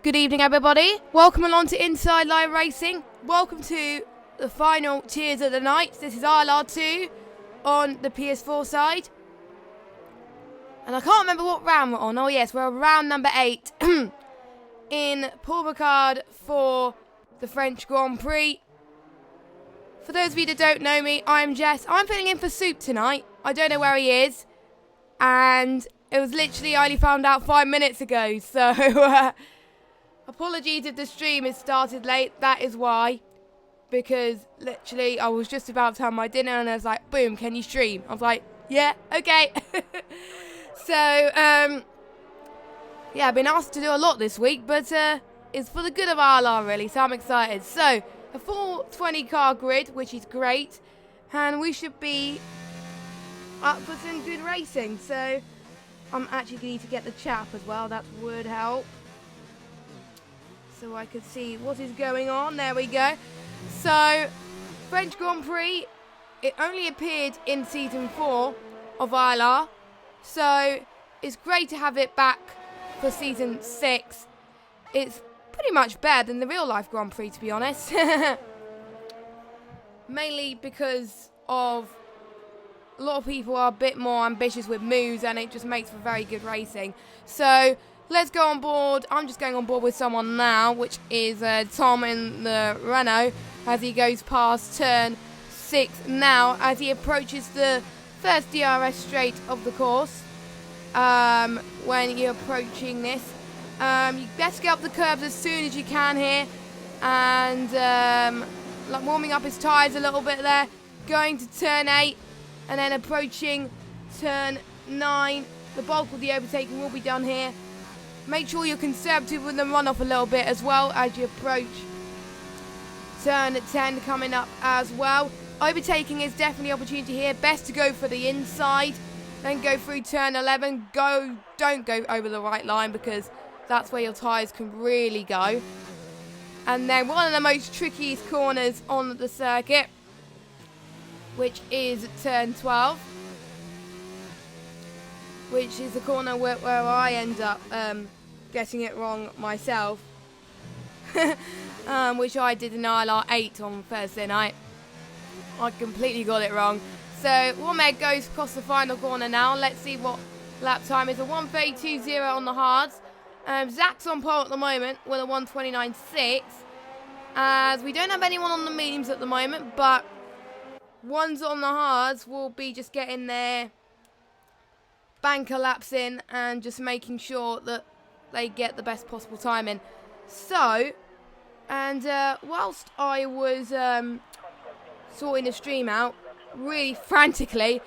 Good evening, everybody. Welcome along to Inside Live Racing. Welcome to the final Cheers of the night. This is ILR2 on the PS4 side. And I can't remember what round we're on. Oh, yes, we're on round number 8 in Paul Ricard for the French Grand Prix. For those of you that don't know me, I'm Jess. I'm filling in for Soup tonight. I don't know where he is. And it was literally, I only found out 5 minutes ago. So, apologies if the stream has started late. That is why. Because literally, I was just about to have my dinner and I was like, boom, can you stream? I was like, yeah, okay. So, yeah, I've been asked to do a lot this week, but it's for the good of ILR, really, so I'm excited. So, a full 20-car grid, which is great, and we should be up for some good racing. So, I'm actually going to need to get the chat up as well. That would help. So I could see what is going on. There we go. So, French Grand Prix, it only appeared in Season 4 of ILR. So, it's great to have it back for Season 6. It's pretty much better than the real-life Grand Prix, to be honest. Mainly because of a lot of people are a bit more ambitious with moves, and it just makes for very good racing. So, let's go on board. I'm just going on board with someone now, which is Tom in the Renault, as he goes past turn 6 now, as he approaches the first DRS straight of the course. When you're approaching this, you best get up the curbs as soon as you can here, and like warming up his tyres a little bit there, going to turn 8, and then approaching turn 9. The bulk of the overtaking will be done here. Make sure you're conservative with the runoff a little bit as well as you approach turn 10 coming up as well. Overtaking is definitely an opportunity here. Best to go for the inside, then go through turn 11. Don't go over the right line, because that's where your tyres can really go. And then one of the most trickiest corners on the circuit, which is turn 12. Which is the corner where I end up getting it wrong myself. Which I did in ILR 8 on Thursday night. I completely got it wrong. So, Womed goes across the final corner now. Let's see what lap time is. A 1:32.0 on the hards. Zach's on pole at the moment with a 1:29.6. As we don't have anyone on the mediums at the moment, but ones on the hards will be just getting their banker laps in and just making sure that they get the best possible timing. So, and whilst I was sorting the stream out really frantically,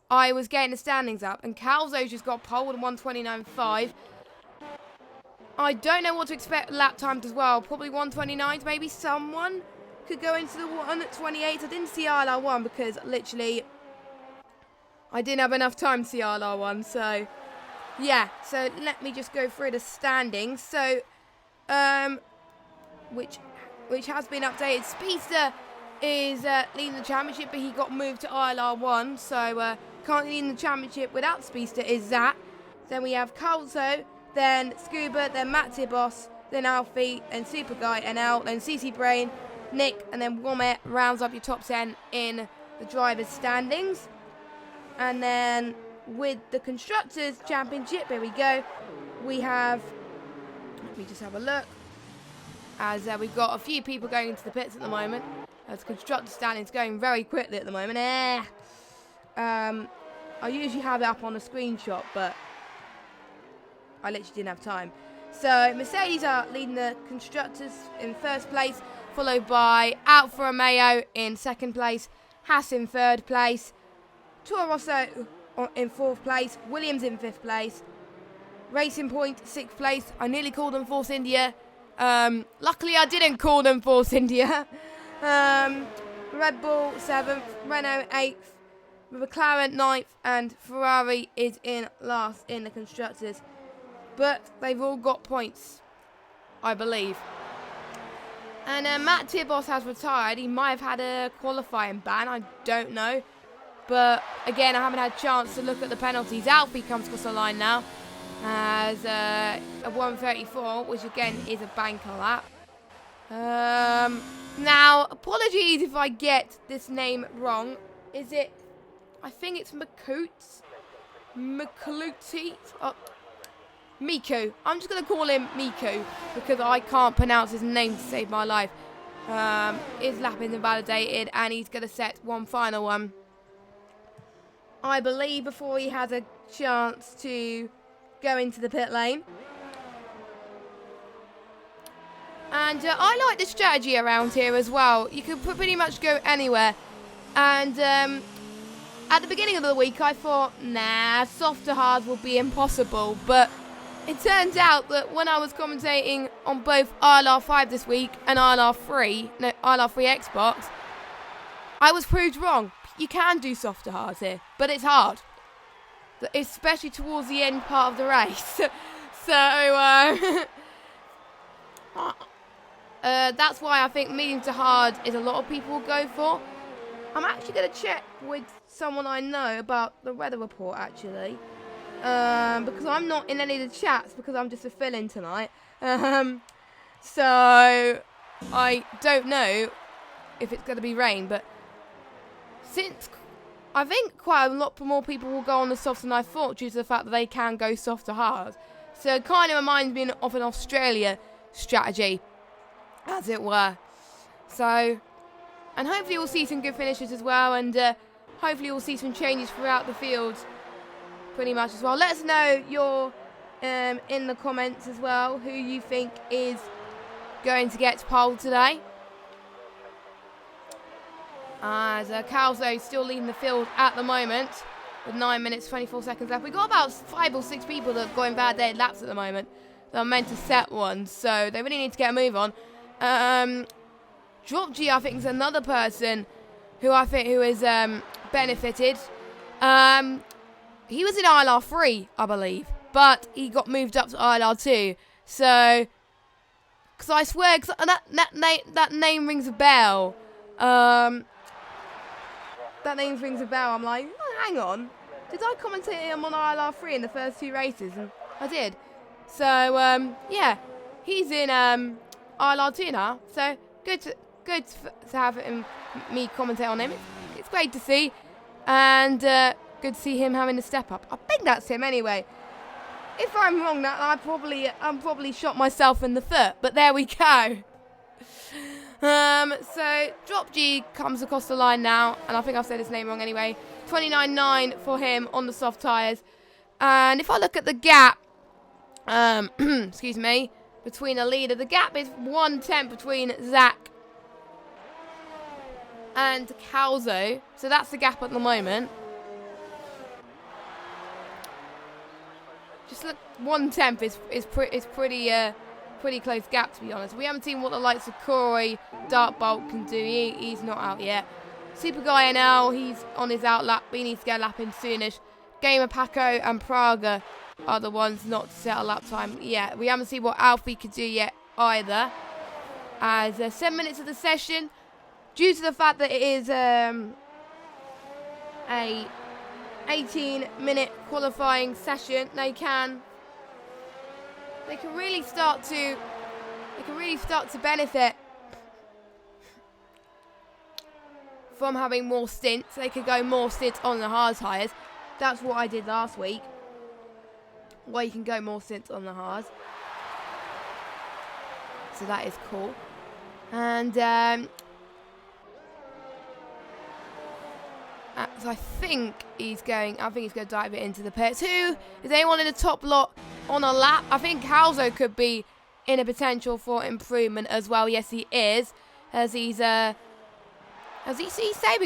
I was getting the standings up, and Calzo's just got pole with 1:29.5. I don't know what to expect lap times as well. Probably 1:29s, maybe someone could go into the 1:28. I didn't see ILR1 because literally I didn't have enough time to see ILR1, so yeah. So let me just go through the standings. So, which has been updated. Speedster is leading the championship, but he got moved to ILR1. So currently leading the championship without Speedster is Zach. Then we have Calzo, then Scuba, then Matt Tibos, then Alfie, then Super Guy, NL, then CC Brain, Nick, and then Womet rounds up your top 10 in the drivers' standings. And then with the Constructors' Championship, here we go, we have, let me just have a look, as we've got a few people going into the pits at the moment, as Constructors' standings going very quickly at the moment. I usually have it up on a screenshot, but I literally didn't have time. So Mercedes are leading the Constructors in first place, followed by Alfa Romeo in second place, Haas in third place, Toro Rosso in fourth place, Williams in fifth place, Racing Point sixth place. I nearly called them Force India. Luckily I didn't call them Force India. Red Bull seventh, Renault eighth, McLaren ninth, and Ferrari is in last in the Constructors. But they've all got points, I believe. And Matt Tibos has retired. He might have had a qualifying ban, I don't know. But again, I haven't had a chance to look at the penalties. Alfie comes across the line now. has a 134, which again is a banker lap. Now, apologies if I get this name wrong. Is it? I think it's Mikaluti. Oh, Miku. I'm just going to call him Miku because I can't pronounce his name to save my life. His lap is invalidated and he's going to set one final one, I believe, before he has a chance to go into the pit lane. And I like the strategy around here as well. You can pretty much go anywhere. And at the beginning of the week, I thought, nah, soft to hard will be impossible. But it turns out that when I was commentating on both ILR5 this week and ILR3 Xbox, I was proved wrong. You can do soft to hard here, but it's hard. Especially towards the end part of the race. So, that's why I think medium to hard is a lot of people will go for. I'm actually going to check with someone I know about the weather report, actually. Because I'm not in any of the chats because I'm just a fill-in tonight. So, I don't know if it's going to be rain. But since I think quite a lot more people will go on the soft than I thought due to the fact that they can go soft to hard. So, it kind of reminds me of an Australia strategy, as it were. So, and hopefully we'll see some good finishes as well, and hopefully we'll see some changes throughout the field pretty much as well. Let us know your in the comments as well who you think is going to get pole today. As Calzo still leading the field at the moment with 9 minutes 24 seconds left. We've got about 5 or 6 people that are going validated laps at the moment that are meant to set one, so they really need to get a move on. Drop G, I think, is another person who is benefited. He was in ILR3, I believe, but he got moved up to ILR2. So, because I swear, that name rings a bell. That name rings a bell. I'm like, oh, hang on, did I commentate him on ILR3 in the first 2 races? And I did. So, yeah, he's in ILR2 now. So good to have me commentate on him. It's great to see, and good to see him having a step up. I think that's him anyway. If I'm wrong, that I'm probably shot myself in the foot. But there we go. So Drop G comes across the line now, and I think I've said his name wrong anyway. 29.9 for him on the soft tyres. And if I look at the gap, excuse me, between the leader, the gap is 1/10 between Zach and Calzo. So that's the gap at the moment. Just look, 1/10 is pretty close gap, to be honest. We haven't seen what the likes of Corey, Dartbolt can do. He's not out yet. Super Guy NL, he's on his out lap. We need to get a lap in soonish. Gamer Paco and Praga are the ones not to set a lap time. Yeah, we haven't seen what Alfie could do yet either. As 7 minutes of the session, due to the fact that it is a 18-minute qualifying session, they can really start to benefit from having more stints. They could go more stints on the hard tyres. That's what I did last week, where you can go more stints on the hards. So that is cool. And so I think he's going to dive it into the pits. Who is anyone in the top lot on a lap? I think Calzo could be in a potential for improvement as well. Yes, he is, as he's saving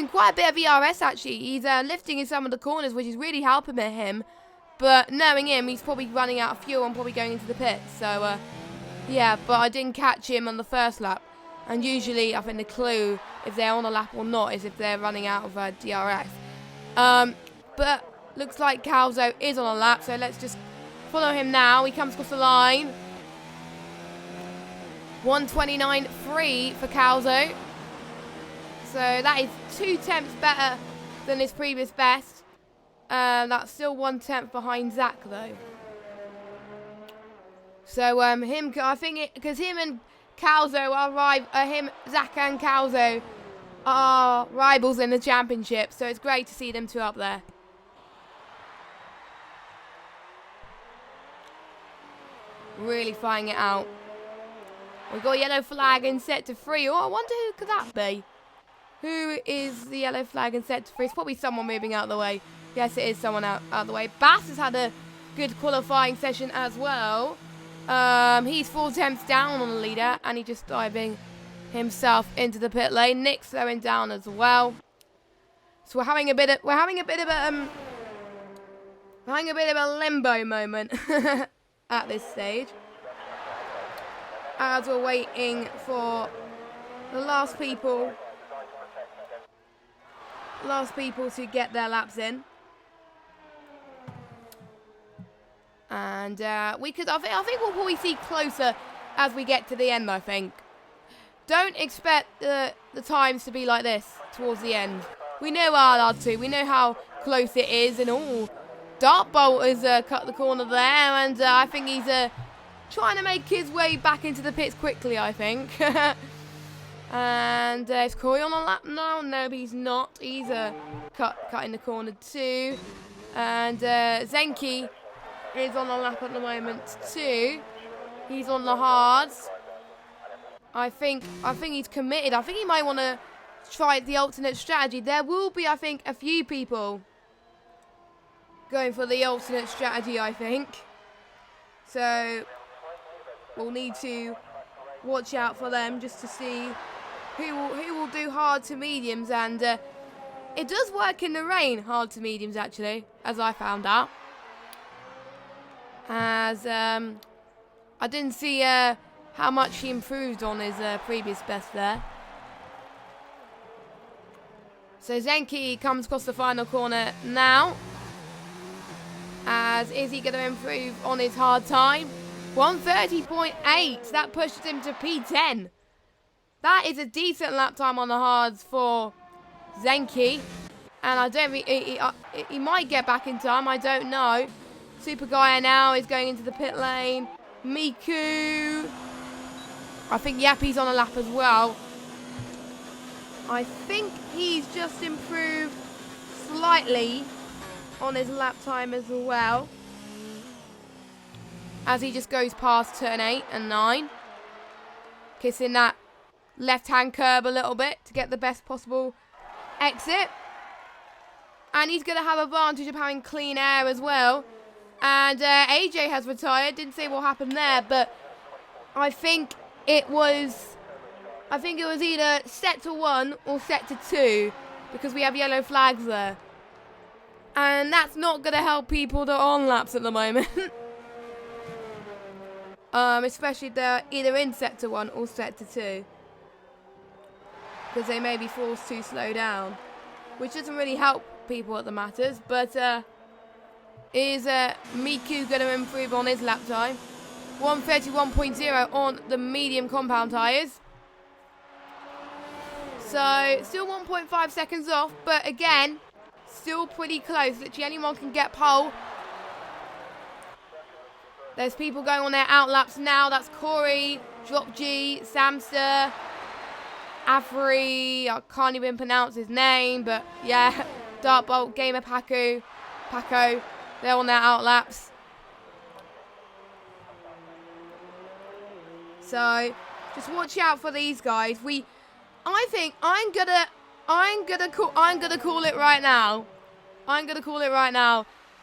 quite a bit of ERS actually. He's lifting in some of the corners, which is really helping him. But knowing him, he's probably running out of fuel and probably going into the pits. So yeah, but I didn't catch him on the first lap. And usually, I think the clue if they're on a lap or not is if they're running out of DRS. But looks like Calzo is on a lap, so let's just follow him now. He comes across the line. 1:29.3 for Calzo. So that is 2 tenths better than his previous best. That's still 1/10 behind Zach though. So I think because him and Calzo Zach and Calzo are rivals in the championship, so it's great to see them two up there. Really fighting it out. We've got a yellow flag in set to 3. Oh, I wonder who could that be? Who is the yellow flag in set to 3? It's probably someone moving out of the way. Yes, it is someone out of the way. Bass has had a good qualifying session as well. He's 4 attempts down on the leader, and he's just diving himself into the pit lane. Nick's slowing down as well. So we're having a bit of a limbo moment at this stage, as we're waiting for the last people to get their laps in. And I think we'll probably see closer as we get to the end, I think. Don't expect the times to be like this towards the end. We know ILR2, we know how close it is, and Dartbolt has cut the corner there, and I think he's trying to make his way back into the pits quickly, I think. And is Corey on a lap now? No, he's not. He's cutting the corner too. And Zenki is on a lap at the moment too. He's on the hards. I think he's committed. I think he might want to try the alternate strategy. There will be, I think, a few people going for the alternate strategy, I think. So we'll need to watch out for them just to see who will do hard to mediums. And it does work in the rain, hard to mediums, actually, as I found out. As I didn't see how much he improved on his previous best there. So Zenki comes across the final corner now. As is he going to improve on his hard time? 1:30.8. That pushes him to P10. That is a decent lap time on the hards for Zenki. And I don't think he might get back in time. I don't know. Super Gaia now is going into the pit lane. Miku. I think Yappy's on a lap as well. I think he's just improved slightly on his lap time as well, as he just goes past turn 8 and 9, kissing that left-hand curb a little bit to get the best possible exit. And he's going to have advantage of having clean air as well. And AJ has retired. Didn't say what happened there, but I think it was either set to 1 or set to 2, because we have yellow flags there. And that's not going to help people that are on laps at the moment. Especially if they're either in set to 1 or set to 2. Because they may be forced to slow down, which doesn't really help people at the matters. But is Miku going to improve on his lap time? 1:31.0 on the medium compound tyres. So still 1.5 seconds off, but again, still pretty close. Literally anyone can get pole. There's people going on their outlaps now. That's Corey, Drop G, Samster, Avery. I can't even pronounce his name, but yeah. Dartbolt, Gamer Paco. They're on their outlaps. So just watch out for these guys. I think I'm gonna call it right now.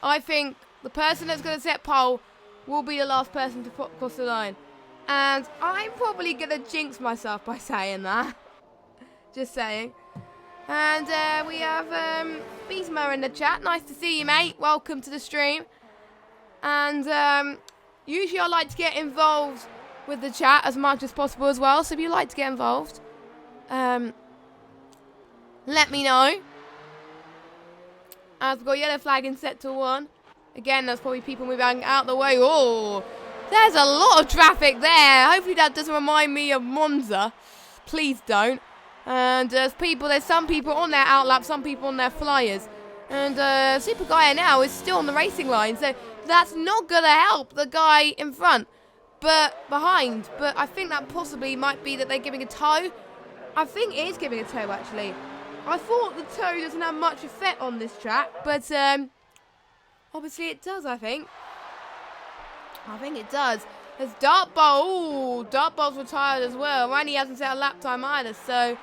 I think the person that's gonna set pole will be the last person to cross the line. And I'm probably gonna jinx myself by saying that. Just saying. And we have Beastmo in the chat. Nice to see you, mate. Welcome to the stream. And usually I like to get involved with the chat as much as possible as well. So if you'd like to get involved, let me know. I've got yellow flag in set to 1. Again, there's probably people moving out the way. Oh, there's a lot of traffic there. Hopefully that doesn't remind me of Monza. Please don't. And there's some people on their outlap, some people on their flyers. And Super Gaia now is still on the racing line. So that's not going to help the guy in front. behind. But I think that possibly might be that they're giving a toe. I think it is giving a toe, actually. I thought the toe doesn't have much effect on this track, but obviously it does, I think. I think it does. There's Dartbolt. Ooh, Dartbolt's retired as well. And he hasn't set a lap time either, so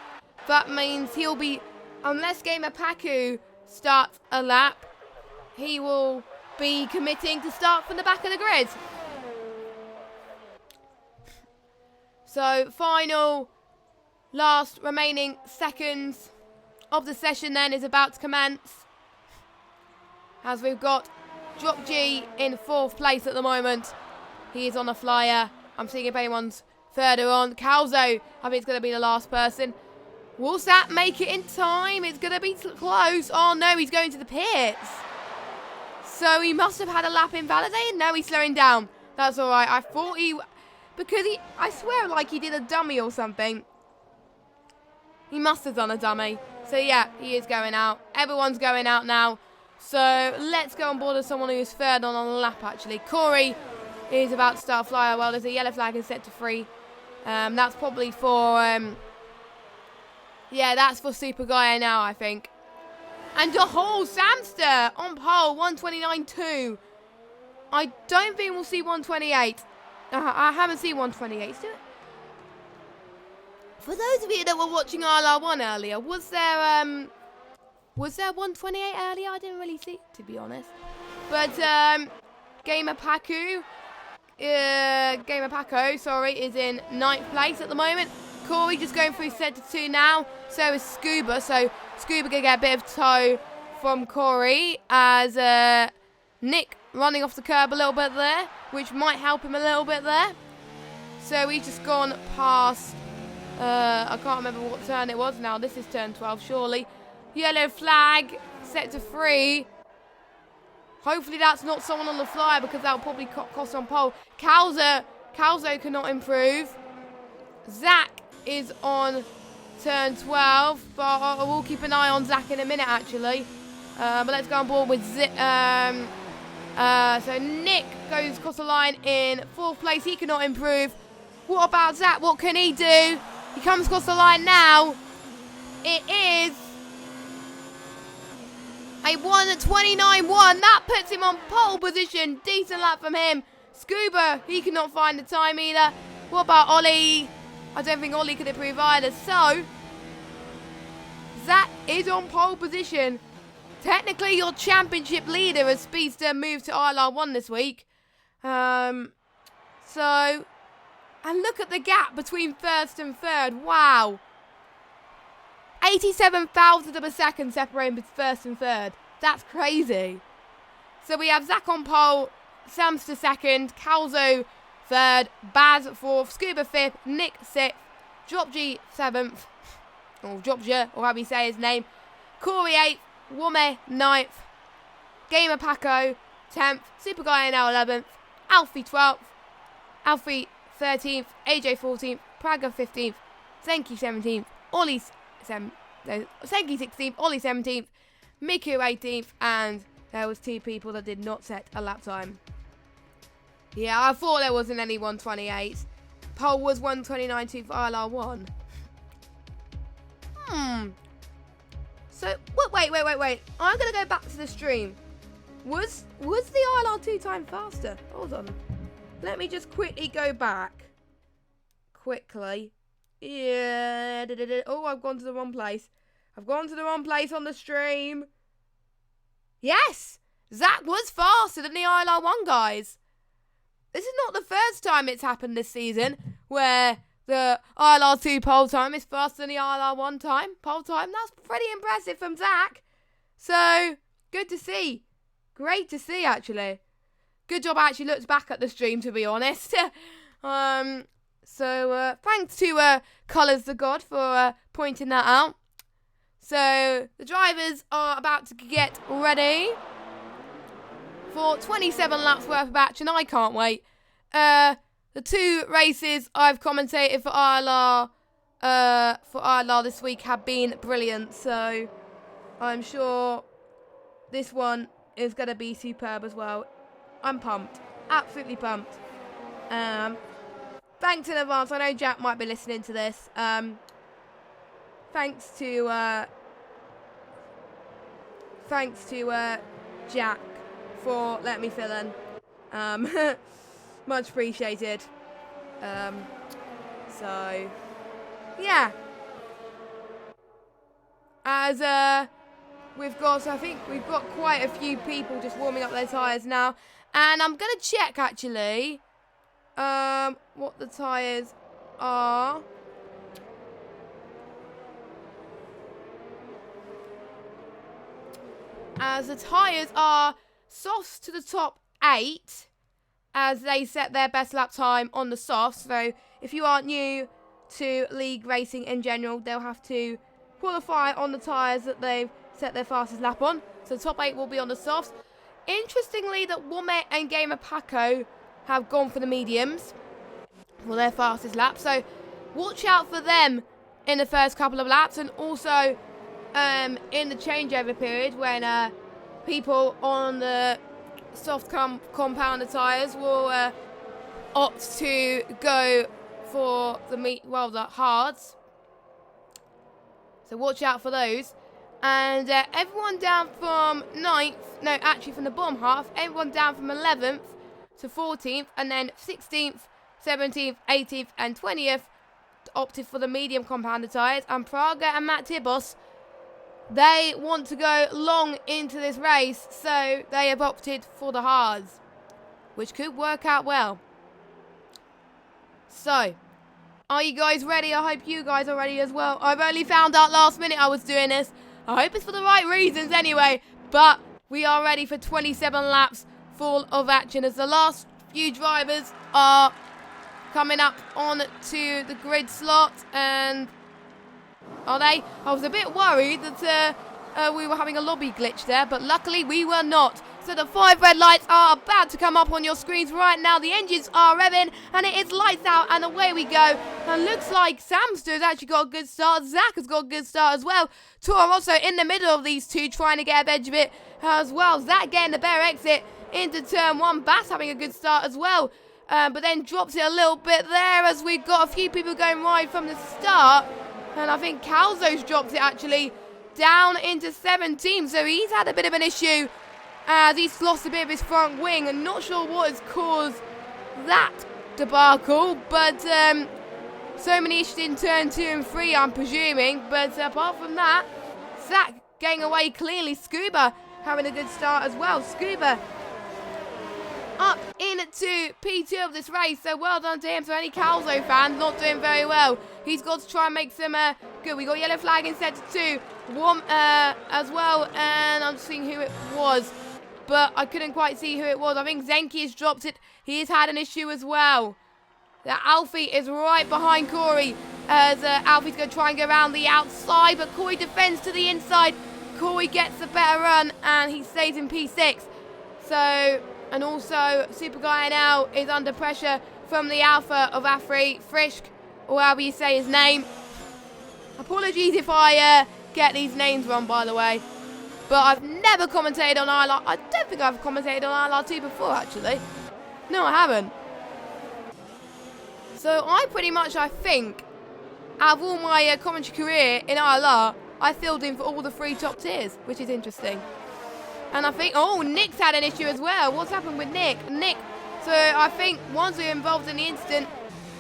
that means he'll be, unless Gamer Paku starts a lap, he will be committing to start from the back of the grid. So, final, last remaining seconds of the session then is about to commence. As we've got Drop G in 4th place at the moment. He is on a flyer. I'm seeing if anyone's further on. Calzo, I think it's going to be the last person. Will Zach make it in time? It's going to be close. Oh no, he's going to the pits. So he must have had a lap invalidated. Now he's slowing down. That's all right. I thought because I swear like he did a dummy or something. He must have done a dummy. So yeah, he is going out. Everyone's going out now. So let's go on board with someone who's third on the lap actually. Corey is about to start a flyer. Well, there's a yellow flag is set to 3. That's probably for, yeah, that's for Super Gaia now, I think. And the whole Samster on pole, 129.2. I don't think we'll see 128. I haven't seen 128. For those of you that were watching ILR1 earlier, was there 128 earlier? I didn't really see, to be honest. But Gamer Paku, sorry, is in 9th place at the moment. Corey just going through Centre 2 now. So is Scuba. So Scuba going to get a bit of toe from Corey as Nick running off the curb a little bit there, which might help him a little bit there. So he's just gone past, I can't remember what turn it was now. This is turn 12, surely. Yellow flag, set to 3. Hopefully that's not someone on the flyer because that'll probably cost on pole. Calzo cannot improve. Zach is on turn 12, but I will keep an eye on Zach in a minute actually. But let's go on board with so Nick goes across the line in 4th place. He cannot improve. What about Zach? What can he do? He comes across the line now. It is a 1:29.1. That puts him on pole position. Decent lap from him. Scuba, he cannot find the time either. What about Ollie? I don't think Ollie could improve either. So, Zach is on pole position. Technically, your championship leader as Speedster moved to ILR1 this week. And look at the gap between 1st and 3rd. Wow. 87,000 of a second separating 1st and 3rd. That's crazy. So we have Zach on pole, Samster 2nd, Calzo 3rd, Baz 4th, Scuba 5th, Nick 6th, Drop G 7th, or Drop G, or how we say his name, Corey 8th, Wome 9th, Gamer Paco 10th, Super Guy now 11th, Alfie 12th, Alfie 13th, AJ 14th, Praga 15th, Zenki 17th, Ollie 16th, Ollie 17th, Miku 18th, and there was 2 people that did not set a lap time. Yeah, I thought there wasn't any 128. Pole was 129.2 for ILR1. So, wait. I'm going to go back to the stream. Was the ILR2 time faster? Hold on. Let me just quickly go back. Quickly. Yeah. Oh, I've gone to the wrong place. I've gone to the wrong place on the stream. Yes! Zach was faster than the ILR1 guys. This is not the first time it's happened this season where the ILR2 pole time is faster than the ILR1 pole time. That's pretty impressive from Zach. So, good to see. Great to see, actually. Good job I actually looked back at the stream, to be honest. So, thanks to Colours the God for pointing that out. So, the drivers are about to get ready for 27 laps worth of action. I can't wait. The 2 races I've commentated for ILR this week have been brilliant. So, I'm sure this one is going to be superb as well. I'm pumped. Absolutely pumped. Thanks in advance. I know Jack might be listening to this. Thanks to Jack for letting me fill in. Much appreciated. So yeah. As I think we've got quite a few people just warming up their tyres now. And I'm going to check, actually, what the tyres are. As the tyres are softs to the top 8, as they set their best lap time on the softs. So if you aren't new to league racing in general, they'll have to qualify on the tyres that they've set their fastest lap on. So the top 8 will be on the softs. Interestingly, that Womet and Gamer Paco have gone for the mediums for their fastest lap. So watch out for them in the first couple of laps, and also in the changeover period when people on the soft compounder tyres will opt to go for the hards. So watch out for those. And everyone down from 9th, no, actually from the bottom half, everyone down from 11th to 14th, and then 16th, 17th, 18th, and 20th opted for the medium compounder tyres. And Praga and Matt Tibos, they want to go long into this race, so they have opted for the hards, which could work out well. So, are you guys ready? I hope you guys are ready as well. I've only found out last minute I was doing this. I hope it's for the right reasons anyway. But we are ready for 27 laps full of action as the last few drivers are coming up on to the grid slot. And are they? I was a bit worried that we were having a lobby glitch there, but luckily we were not. So the 5 red lights are about to come up on your screens right now. The engines are revving, and it is lights out, and away we go. And looks like Samster has actually got a good start. Zach has got a good start as well. Toro Rosso in the middle of these two, trying to get a edge of it as well. Zach getting the better exit into turn 1. Bass having a good start as well. But then drops it a little bit there as we've got a few people going wide from the start. And I think Calzo's dropped it actually down into 17. So he's had a bit of an issue as he's lost a bit of his front wing. I'm not sure what has caused that debacle, but so many issues in turn 2 and 3, I'm presuming. But apart from that, Zach getting away cleanly. Scuba having a good start as well. Scuba up into P2 of this race, so well done to him. So any Calzo fan not doing very well. He's got to try and make some good. We got yellow flag in sector 2 as well, and I'm just seeing who it was, but I couldn't quite see who it was. I think Zenki has dropped it. He has had an issue as well. Alfie is right behind Corey as Alfie's going to try and go around the outside, but Corey defends to the inside. Corey gets a better run, and he stays in P6. So, and also Super Guy now is under pressure from the Alpha of Afri, Frischk, or however you say his name. Apologies if I get these names wrong, by the way. But I've never commentated on ILR. I don't think I've commentated on ILR2 before, actually. No, I haven't. So I pretty much, I think, out of all my commentary career in ILR, I filled in for all the 3 top tiers, which is interesting. And I think, oh, Nick's had an issue as well. What's happened with Nick? So I think once we were involved in the incident,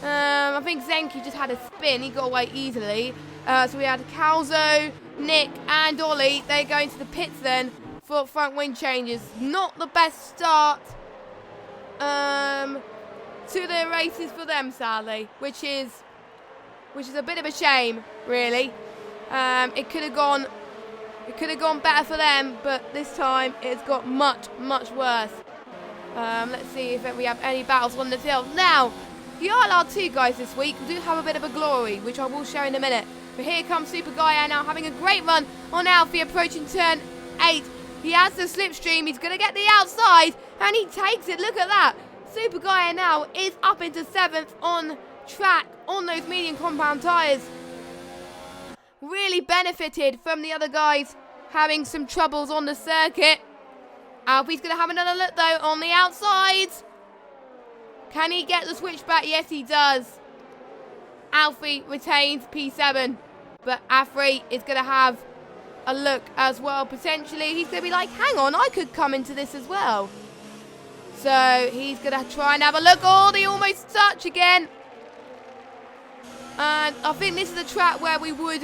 I think Zenki just had a spin. He got away easily. So we had Calzo, Nick, and Ollie. They're going to the pits then for front wing changes. Not the best start to the races for them, sadly, which is a bit of a shame, really. It could have gone better for them, but this time it's got much, much worse. Let's see if we have any battles on the field. Now, the ILR2 guys this week do have a bit of a glory, which I will show in a minute. But here comes Super Gaia now having a great run on Alfie approaching turn 8. He has the slipstream. He's going to get the outside, and he takes it. Look at that. Super Gaia now is up into 7th on track on those medium compound tyres. Really benefited from the other guys having some troubles on the circuit. Alfie's going to have another look, though, on the outside. Can he get the switchback? Yes, he does. Alfie retains P7. But Afri is going to have a look as well, potentially. He's going to be like, hang on, I could come into this as well. So he's going to try and have a look. Oh, they almost touch again. And I think this is a track where we would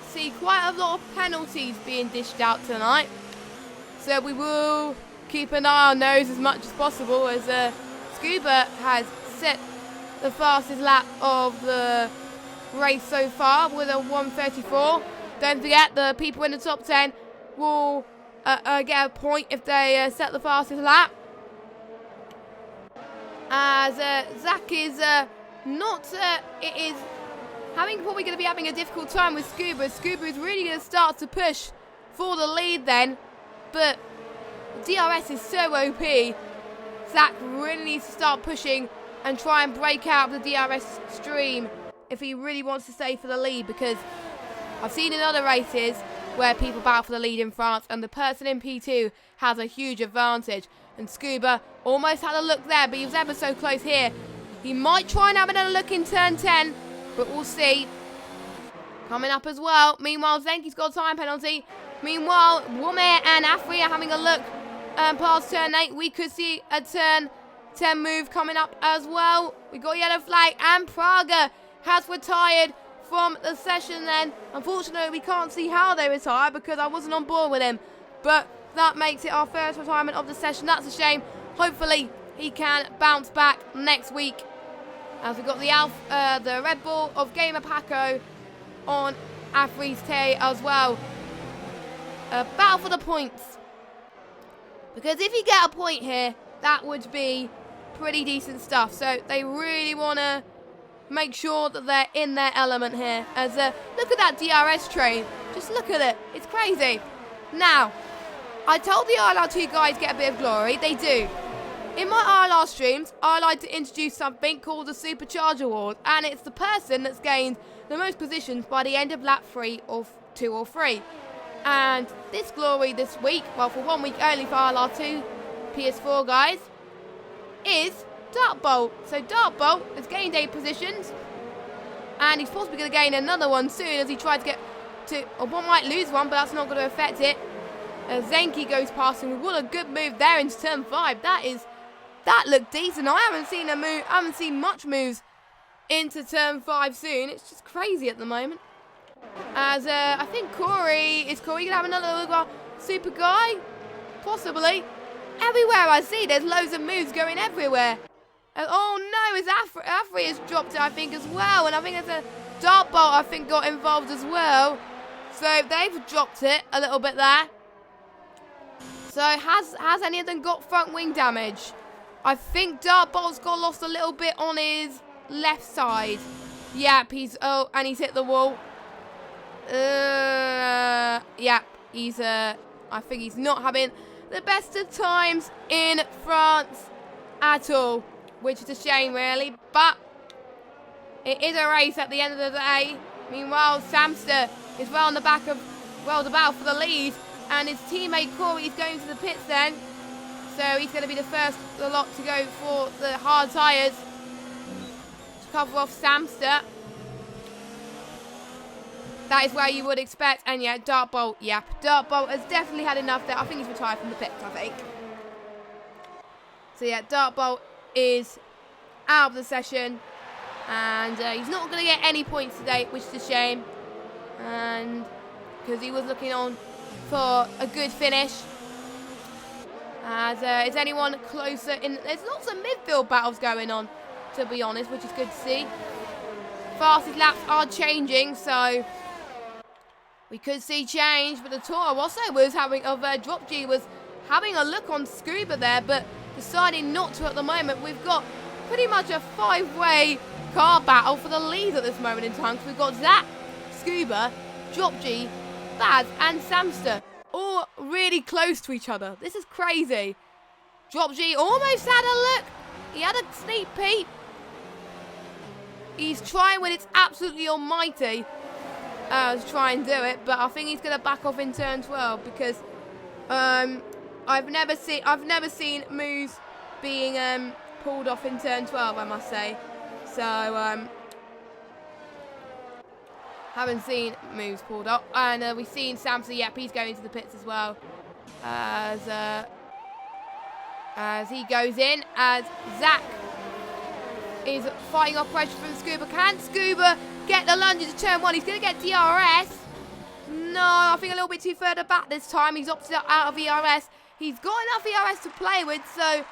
see quite a lot of penalties being dished out tonight. So we will keep an eye on those as much as possible, as Scuba has set the fastest lap of the race so far with a 1:34. Don't forget, the people in the top 10 will get a point if they set the fastest lap. As Zach is it is probably going to be having a difficult time with Scuba. Scuba is really going to start to push for the lead then, but DRS is so OP. Zach really needs to start pushing and try and break out of the DRS stream if he really wants to stay for the lead, because I've seen in other races where people battle for the lead in France and the person in P2 has a huge advantage. And Scuba almost had a look there, but he was ever so close here. He might try and have another look in turn 10, but we'll see. Coming up as well. Meanwhile, Zenki's got a time penalty. Meanwhile, Womair and Afri are having a look past turn 8. We could see a turn 10 move coming up as well. We got yellow flag, and Praga has retired from the session then. Unfortunately, we can't see how they retire because I wasn't on board with him. But that makes it our first retirement of the session. That's a shame. Hopefully, he can bounce back next week. As we've got the Red Bull of Gamer Paco on Afri's tail as well. A battle for the points. Because if you get a point here, that would be pretty decent stuff. So they really want to make sure that they're in their element here. As look at that DRS train. Just look at it. It's crazy. Now, I told the ILR2 guys get a bit of glory. They do. In my ILR streams, I like to introduce something called the Supercharger Award, and it's the person that's gained the most positions by the end of lap 3 or 2 or 3. And this glory this week, well, for 1 week only for ILR2 PS4 guys, is Dartbolt. So Dartbolt has gained 8 positions, and he's possibly going to gain another one soon as he tries to get to, or one might lose one, but that's not going to affect it. Zenki goes past him. What a good move there into turn 5. That looked decent. I haven't seen a move. I haven't seen much moves into turn 5 soon. It's just crazy at the moment. As I think Corey gonna have another super guy, possibly. Everywhere I see, there's loads of moves going everywhere. Oh no, is Afri has dropped it, I think, as well, and I think there's a Dartbolt, I think, got involved as well. So they've dropped it a little bit there. So has any of them got front wing damage? I think Dartbolt's got lost a little bit on his left side. Yep, and he's hit the wall. Yep, I think he's not having the best of times in France at all, which is a shame, really. But it is a race at the end of the day. Meanwhile, Samster is well on the back of, the battle for the lead, and his teammate Corey is going to the pits then. So he's going to be the first of the lot to go for the hard tyres to cover off Samster. That is where you would expect. And yeah, Dartbolt, yep. Dartbolt has definitely had enough there. I think he's retired from the pits, I think. So yeah, Dartbolt is out of the session. And he's not going to get any points today, which is a shame. And because he was looking on for a good finish. As is anyone closer in? There's lots of midfield battles going on, to be honest, which is good to see. Fastest laps are changing, so we could see change. But the Toro also was Drop G was having a look on Scuba there, but deciding not to at the moment. We've got pretty much a 5-way car battle for the lead at this moment in time. So we've got Zach, Scuba, Drop G, Baz, and Samster, all really close to each other. This is crazy. Drop G almost had a look. He had a sneak peek. He's trying when it's absolutely almighty to try and do it, but I think he's going to back off in turn 12 because I've never seen moves being pulled off in turn 12, I must say. So, haven't seen moves pulled up. And we've seen Samson, yep, he's going to the pits as well. As he goes in, as Zach is fighting off pressure from Scuba. Can Scuba get the lunge into turn 1? He's going to get DRS. No, I think a little bit too further back this time. He's opted out of ERS. He's got enough ERS to play with, so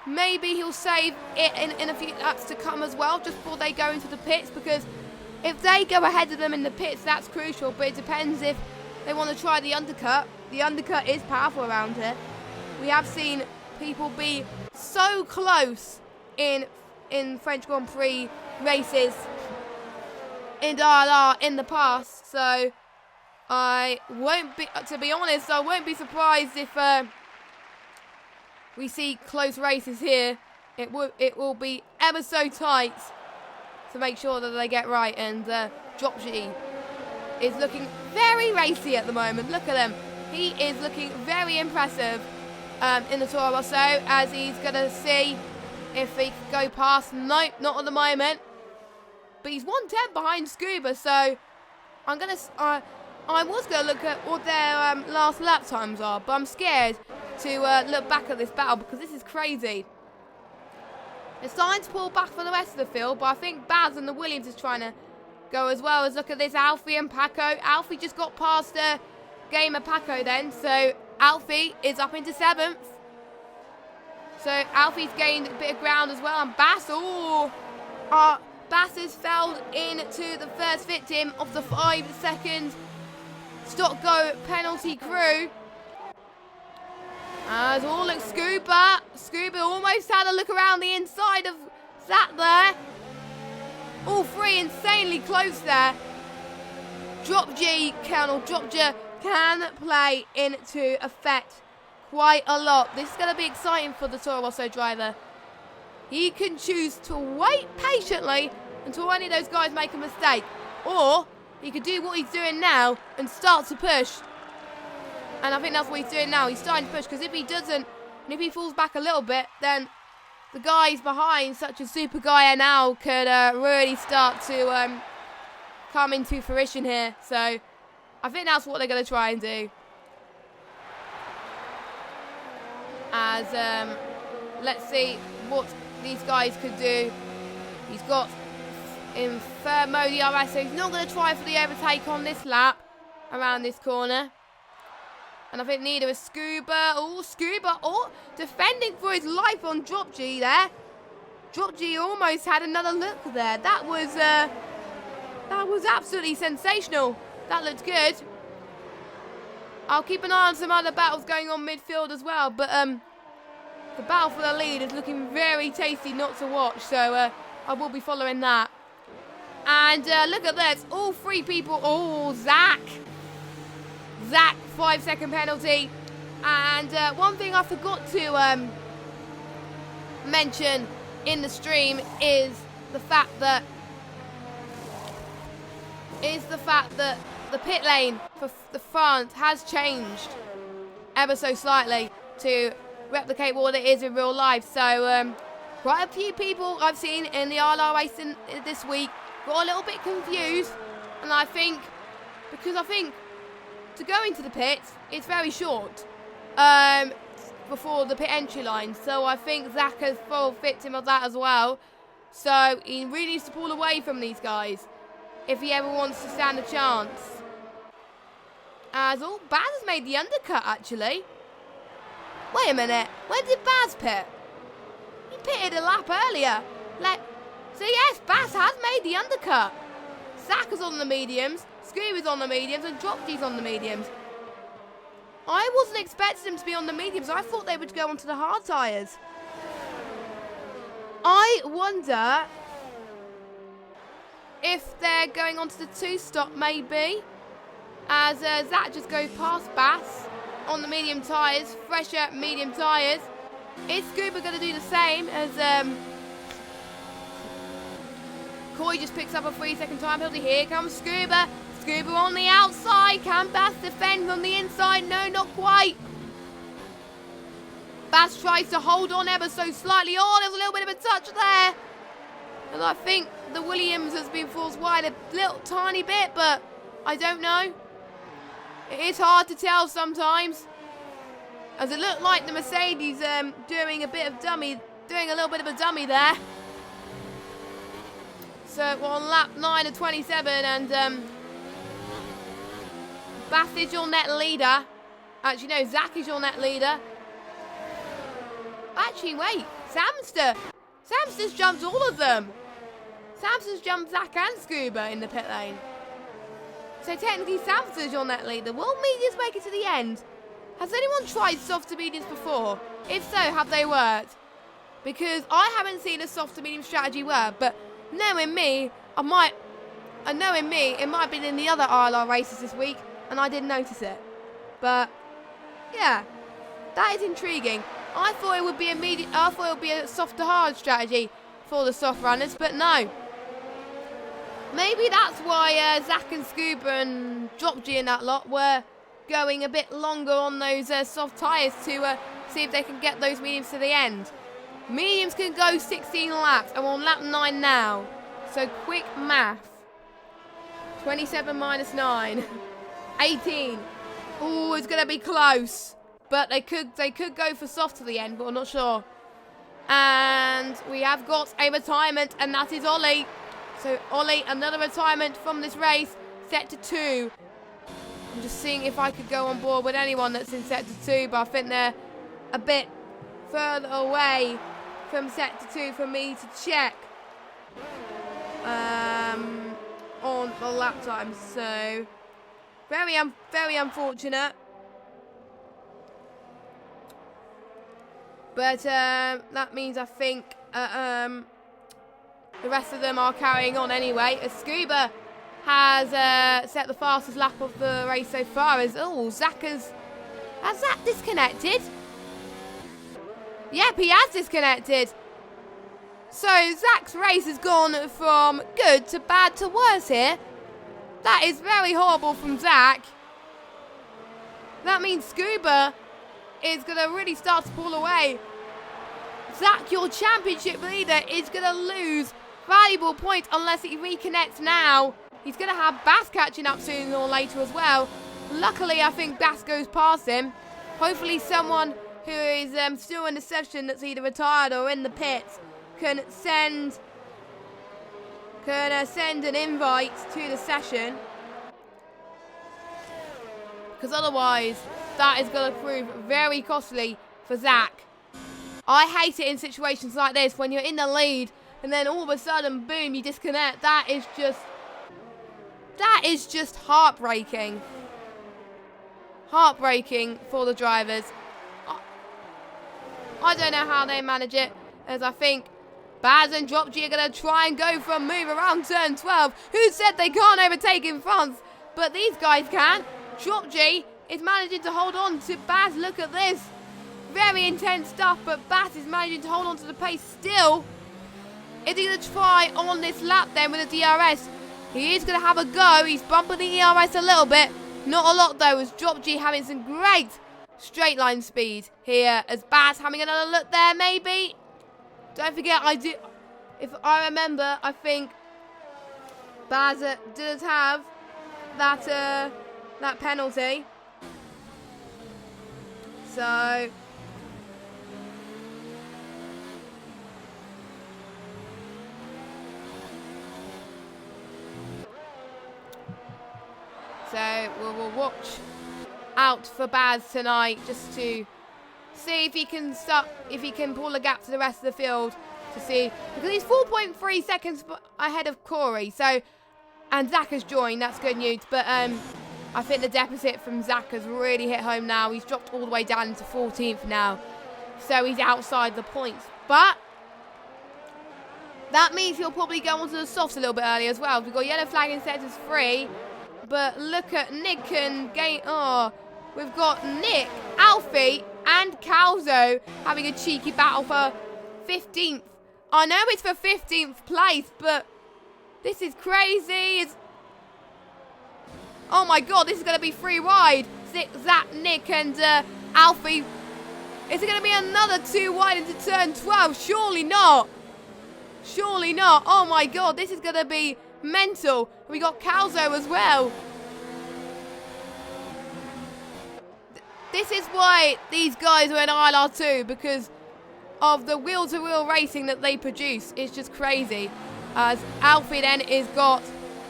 maybe he'll save it in a few laps to come as well, just before they go into the pits, because if they go ahead of them in the pits, that's crucial, but it depends if they want to try the undercut. The undercut is powerful around here. We have seen people be so close in French Grand Prix races in ILR in the past, so I won't be, to be honest, I won't be surprised if we see close races here. It will be ever so tight to make sure that they get right. And Drop G is looking very racy at the moment. Look at him. He is looking very impressive in the Toro Rosso, as he's going to see if he can go past. Nope, not at the moment. But he's 110 behind Scuba, so I'm going to... I was going to look at what their last lap times are, but I'm scared to look back at this battle because this is crazy. It's starting to pull back for the rest of the field, but I think Baz and the Williams is trying to go as well. As look at this, Alfie and Paco. Alfie just got past Gamer Paco then, so Alfie is up into 7th. So Alfie's gained a bit of ground as well, and Bass, Bass has fell into the first victim of the 5-second stop-go penalty crew. As all looks Scuba. Scuba almost had a look around the inside of that there. All three insanely close there. Drop G, Colonel Drop G can play into effect quite a lot. This is going to be exciting for the Toro Rosso driver. He can choose to wait patiently until any of those guys make a mistake, or he could do what he's doing now and start to push. And I think that's what he's doing now. He's starting to push, because if he doesn't, and if he falls back a little bit, then the guys behind, such as Super Gaia now, could really start to come into fruition here. So I think that's what they're going to try and do. As let's see what these guys could do. He's got in third mode DRS, so he's not going to try for the overtake on this lap around this corner. And I think neither is Scuba. Oh, Scuba, defending for his life on Drop G there. Drop G almost had another look there. That was absolutely sensational. That looked good. I'll keep an eye on some other battles going on midfield as well, but the battle for the lead is looking very tasty not to watch, so I will be following that. And look at this, all three people. Oh, Zach, 5-second penalty. And one thing I forgot to mention in the stream is the fact that the pit lane for the front has changed ever so slightly to replicate what it is in real life. So quite a few people I've seen in the ILR racing this week got a little bit confused, and I think to go into the pits it's very short before the pit entry line, so I think Zach has fallen victim of that as well. So he really needs to pull away from these guys if he ever wants to stand a chance. As Baz has made the undercut actually. Wait a minute, when did Baz pit? He pitted a lap earlier. So yes, Baz has made the undercut. Zach is on the mediums, Scooby's on the mediums, and Drop G's on the mediums. I wasn't expecting them to be on the mediums. I thought they would go onto the hard tyres. I wonder if they're going onto the 2-stop maybe, as Zach just goes past Bass on the medium tyres, fresher medium tyres. Is Scuba going to do the same as Coy just picks up a 3-second time penalty? Here comes Scuba. Scuba on the outside. Can Bass defend from the inside? No, not quite. Baz tries to hold on ever so slightly. Oh, there's a little bit of a touch there. And I think the Williams has been forced wide a little tiny bit, but I don't know. It is hard to tell sometimes. As it looked like the Mercedes doing a little bit of a dummy there. So we're on lap 9 of 27, and Baz is your net leader. Actually, no, Zach is your net leader. Actually, wait, Samster's jumped all of them. Samster's jumped Zach and Scuba in the pit lane. So technically, Samster's your net leader. Will mediums make it to the end? Has anyone tried soft to mediums before? If so, have they worked? Because I haven't seen a soft to medium strategy work, but knowing me, it might have been in the other ILR races this week, and I didn't notice it. But yeah, that is intriguing. I thought it would be a soft to hard strategy for the soft runners, but no. Maybe that's why Zach and Scuba and Drop G and that lot were going a bit longer on those soft tyres to see if they can get those mediums to the end. Mediums can go 16 laps, and we're on lap 9 now. So quick math. 27 minus 9. 18. Oh, it's going to be close. But they could go for soft to the end, but I'm not sure. And we have got a retirement, and that is Ollie. So Ollie, another retirement from this race, set to 2. I'm just seeing if I could go on board with anyone that's in set to 2, but I think they're a bit further away from set to 2 for me to check on the lap time. So very unfortunate. But that means I think the rest of them are carrying on anyway. As Scuba has set the fastest lap of the race so far. Has Zach disconnected? Yep, he has disconnected. So Zach's race has gone from good to bad to worse here. That is very horrible from Zach. That means Scuba is going to really start to pull away. Zach, your championship leader, is going to lose valuable points unless he reconnects now. He's going to have Bass catching up sooner or later as well. Luckily, I think Bass goes past him. Hopefully someone who is still in the session that's either retired or in the pits can send an invite to the session. Because otherwise, that is going to prove very costly for Zach. I hate it in situations like this when you're in the lead and then all of a sudden, boom, you disconnect. That is just heartbreaking. Heartbreaking for the drivers. I don't know how they manage it, as I think Baz and Drop G are going to try and go for a move around turn 12. Who said they can't overtake in front? But these guys can. Drop G is managing to hold on to Baz. Look at this. Very intense stuff, but Baz is managing to hold on to the pace still. Is he going to try on this lap then with the DRS? He is going to have a go. He's bumping the ERS a little bit. Not a lot though, as Drop G having some great straight line speed here. As Baz having another look there maybe. Don't forget, if I remember, I think Baz didn't have that penalty. So we'll watch out for Baz tonight just to see if he can pull a gap to the rest of the field to see, because he's 4.3 seconds ahead of Corey. So, and Zach has joined. That's good news. But I think the deficit from Zach has really hit home now. He's dropped all the way down into 14th now, so he's outside the points. But that means he'll probably go onto the softs a little bit early as well. We've got yellow flag in sectors 3. But look at Nick and Gay. Oh, we've got Nick, Alfie, and Calzo having a cheeky battle for 15th. I know it's for 15th place, but this is crazy. Oh my God, this is going to be 3 wide. Zach, Nick, and Alfie Is it going to be another 2 wide into turn 12? Surely not. Surely not. Oh my god, this is going to be mental. We got Calzo as well. This is why these guys are in ILR2, because of the wheel-to-wheel racing that they produce. It's just crazy. As Alfie then has got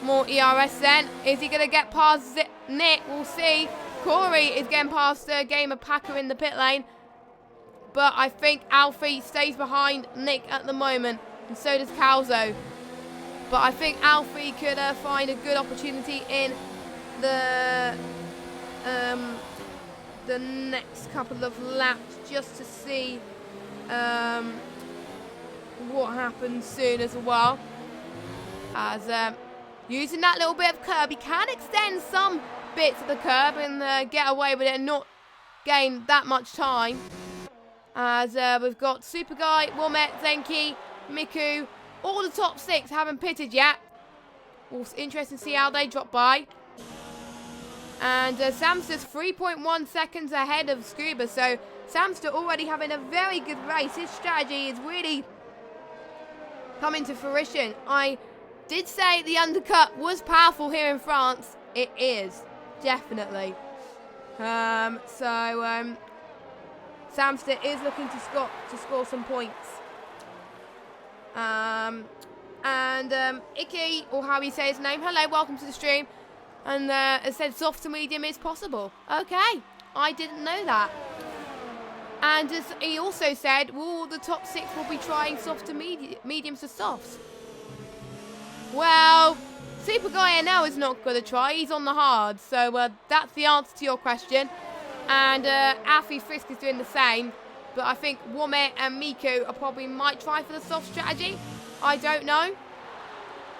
more ERS then. Is he going to get past Nick? We'll see. Corey is getting past Gamer Packer in the pit lane. But I think Alfie stays behind Nick at the moment. And so does Calzo. But I think Alfie could find a good opportunity in the next couple of laps, just to see what happens soon as well. As using that little bit of curb, he can extend some bits of the curb and get away with it and not gain that much time. As we've got Super Guy, Womet, Zenki, Miku, all the top 6 haven't pitted yet. Also interesting to see how they drop by. And Samster's 3.1 seconds ahead of Scuba, so Samster already having a very good race. His strategy is really coming to fruition. I did say the undercut was powerful here in France. It is, definitely. Samster is looking to score some points. Icky, or how he says his name, hello, welcome to the stream. And it said soft to medium is possible. Okay, I didn't know that. And as he also said, well, the top 6 will be trying soft to mediums to softs. Well, Super Guy now is not going to try. He's on the hard. So that's the answer to your question. And Alfie Frisk is doing the same. But I think Womet and Miku probably might try for the soft strategy. I don't know.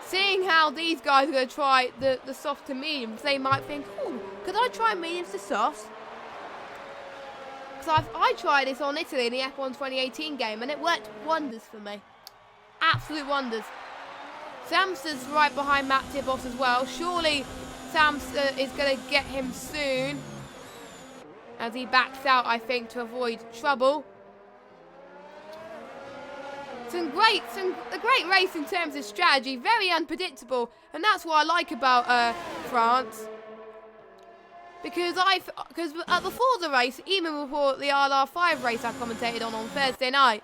Seeing how these guys are going to try the soft to mediums, they might think, oh, could I try mediums to softs? Because I tried this on Italy in the F1 2018 game, and it worked wonders for me. Absolute wonders. Samster's right behind Matt Tibos as well. Surely Samster is going to get him soon, as he backs out, I think, to avoid trouble. A great race in terms of strategy, very unpredictable, and that's what I like about France. Because before the race, even before the ILR5 race I commentated on Thursday night,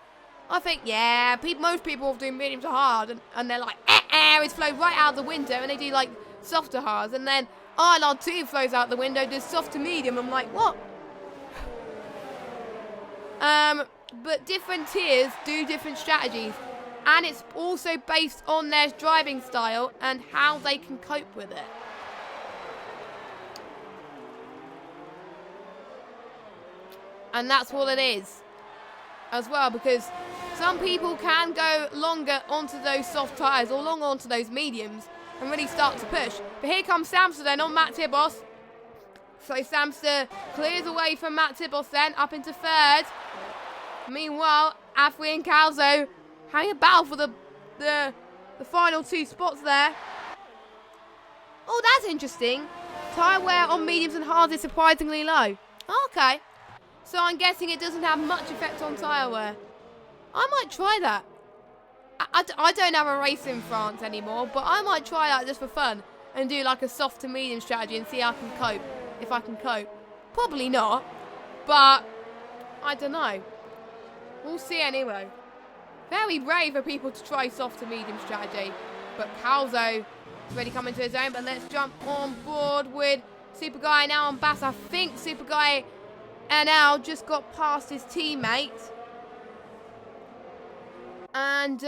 I think, yeah, most people do medium to hard, and they're like, it's flow right out the window, and they do like soft to hard, and then ILR2 flows out the window, does soft to medium. I'm like, what? But different tiers do different strategies, and it's also based on their driving style and how they can cope with it. And that's what it is as well, because some people can go longer onto those soft tyres or longer onto those mediums and really start to push. But here comes Samster then on Matt Tibos. So Samster clears away from Matt Tibos then, up into 3rd. Meanwhile, Afri and Calzo having a battle for the final 2 spots there. Oh, that's interesting. Tyre wear on mediums and hards is surprisingly low. Okay. So I'm guessing it doesn't have much effect on tyre wear. I might try that. I don't have a race in France anymore, but I might try that just for fun and do like a soft to medium strategy and see how I can cope. If I can cope. Probably not, but I don't know. We'll see anyway. Very brave for people to try soft to medium strategy. But Calzo is ready to come into his own. But let's jump on board with Super Guy now on Bass. I think Super Guy NL just got past his teammate. And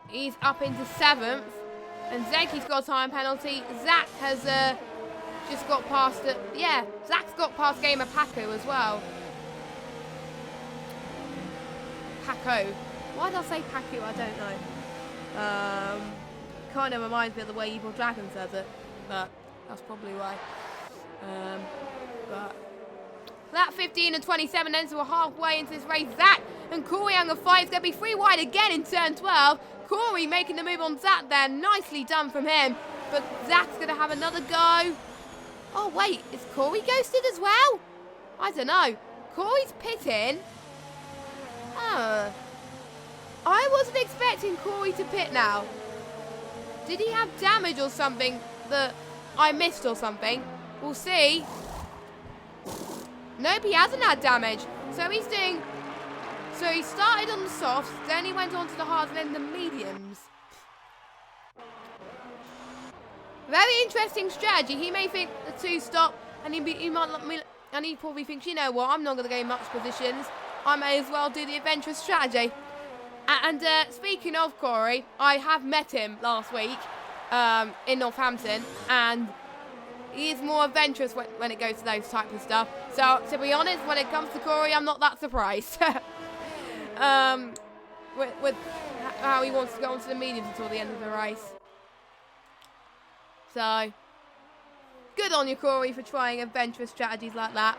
he's up into 7th. And Zenki's got a time penalty. Zach has just got past it. Yeah, Zach's got past Gamer Paco as well. Paco. Why did I say Paco? I don't know. Kind of reminds me of the way Evil Dragon says it, but that's probably why. But that 15 and 27 ends, so we're halfway into this race. Zach and Corey on the fight. It's going to be 3 wide again in turn 12. Corey making the move on Zach there. Nicely done from him. But Zach's going to have another go. Oh, wait. Is Corey ghosted as well? I don't know. Corey's pitting. I wasn't expecting Corey to pit now. Did he have damage or something that I missed or something? We'll see. Nope, he hasn't had damage. So he's doing... So he started on the softs, then he went on to the hards, and then the mediums. Very interesting strategy. He may think the two-stop, and he probably thinks, you know what, I'm not going to gain much positions. I may as well do the adventurous strategy. And speaking of Corey, I have met him last week in Northampton, and he is more adventurous when it goes to those types of stuff. So, to be honest, when it comes to Corey, I'm not that surprised. With how he wants to go onto the mediums until the end of the race. So, good on you, Corey, for trying adventurous strategies like that.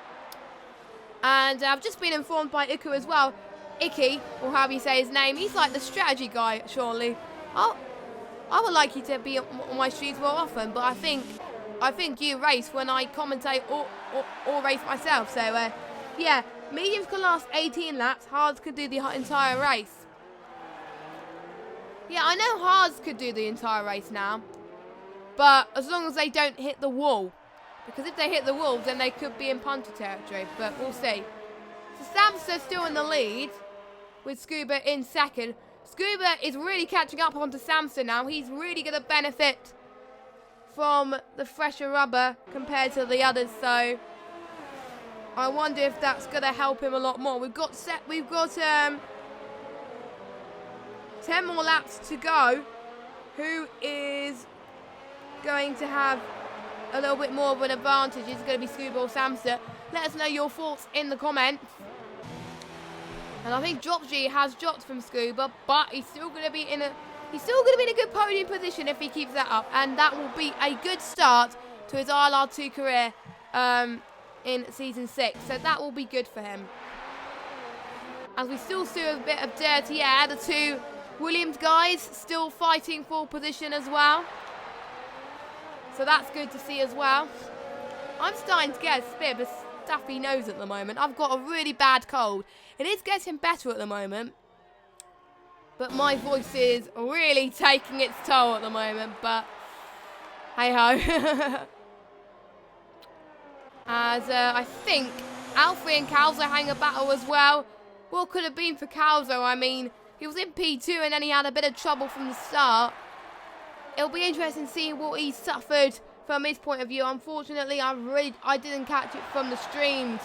And I've just been informed by Iku as well. Icky, or however you say his name, he's like the strategy guy, surely. I would like you to be on my streams more often, but I think you race when I commentate or race myself. So, yeah, mediums can last 18 laps, hards could do the entire race. Yeah, I know hards could do the entire race now, but as long as they don't hit the wall. Because if they hit the wall, then they could be in punter territory, but we'll see. So Samster's still in the lead, with Scuba in second. Scuba is really catching up onto Samster now. He's really going to benefit from the fresher rubber compared to the others, so I wonder if that's going to help him a lot more. We've got 10 more laps to go. Who is going to have a little bit more of an advantage? Is it going to be Scuba or Samster? Let us know your thoughts in the comments. And I think Drop G has dropped from Scuba, but he's still going to be in a good podium position if he keeps that up, and that will be a good start to his ILR2 career in season 6. So that will be good for him. As we still see a bit of dirty air, the two Williams guys still fighting for position as well. So that's good to see as well. I'm starting to get a bit of a stuffy nose at the moment. I've got a really bad cold. It is getting better at the moment, but my voice is really taking its toll at the moment, but hey ho. As I think Alfie and Calzo hang a battle as well. What could have been for Calzo? I mean, he was in P2 and then he had a bit of trouble from the start. It'll be interesting seeing what he suffered from his point of view. Unfortunately, I didn't catch it from the streamed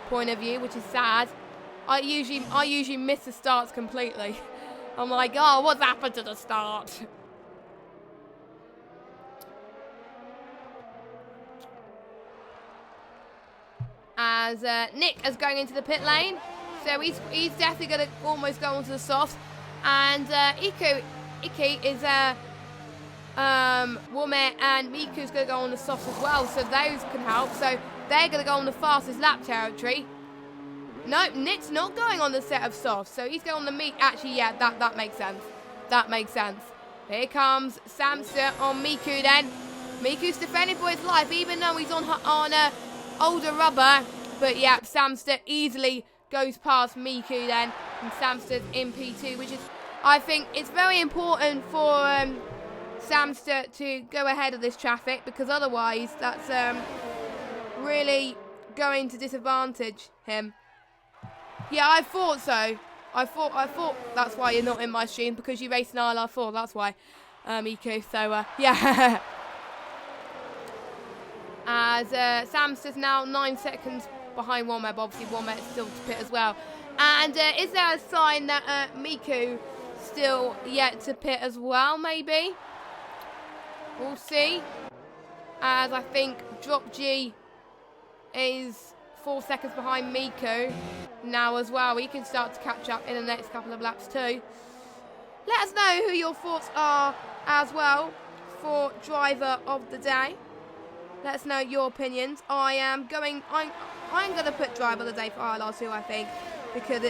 point of view, which is sad. I usually miss the starts completely. I'm like, oh, what's happened to the start? As Nick is going into the pit lane, so he's definitely going to almost go onto the softs, and Iki is Womet and Miku's going to go on the softs as well, so those can help. So they're going to go on the fastest lap territory. No, Nick's not going on the set of softs, so he's going on the meat. Actually, yeah, that makes sense. That makes sense. Here comes Samster on Miku then. Miku's defending for his life, even though he's on older rubber. But yeah, Samster easily goes past Miku then. And Samster's in P2, which is, I think, it's very important for Samster to go ahead of this traffic, because otherwise that's really going to disadvantage him. Yeah, I thought so. I thought that's why you're not in my stream, because you race an ILR4. That's why, Miku. So yeah. As Samster's now 9 seconds behind Womet. Obviously, Womet's still to pit as well. And is there a sign that Miku still yet to pit as well? Maybe. We'll see. As I think Drop G is 4 seconds behind Miku now as well. We can start to catch up in the next couple of laps too. Let us know who your thoughts are as well for driver of the day. Let us know your opinions. I'm going to put driver of the day for ILR2, I think, because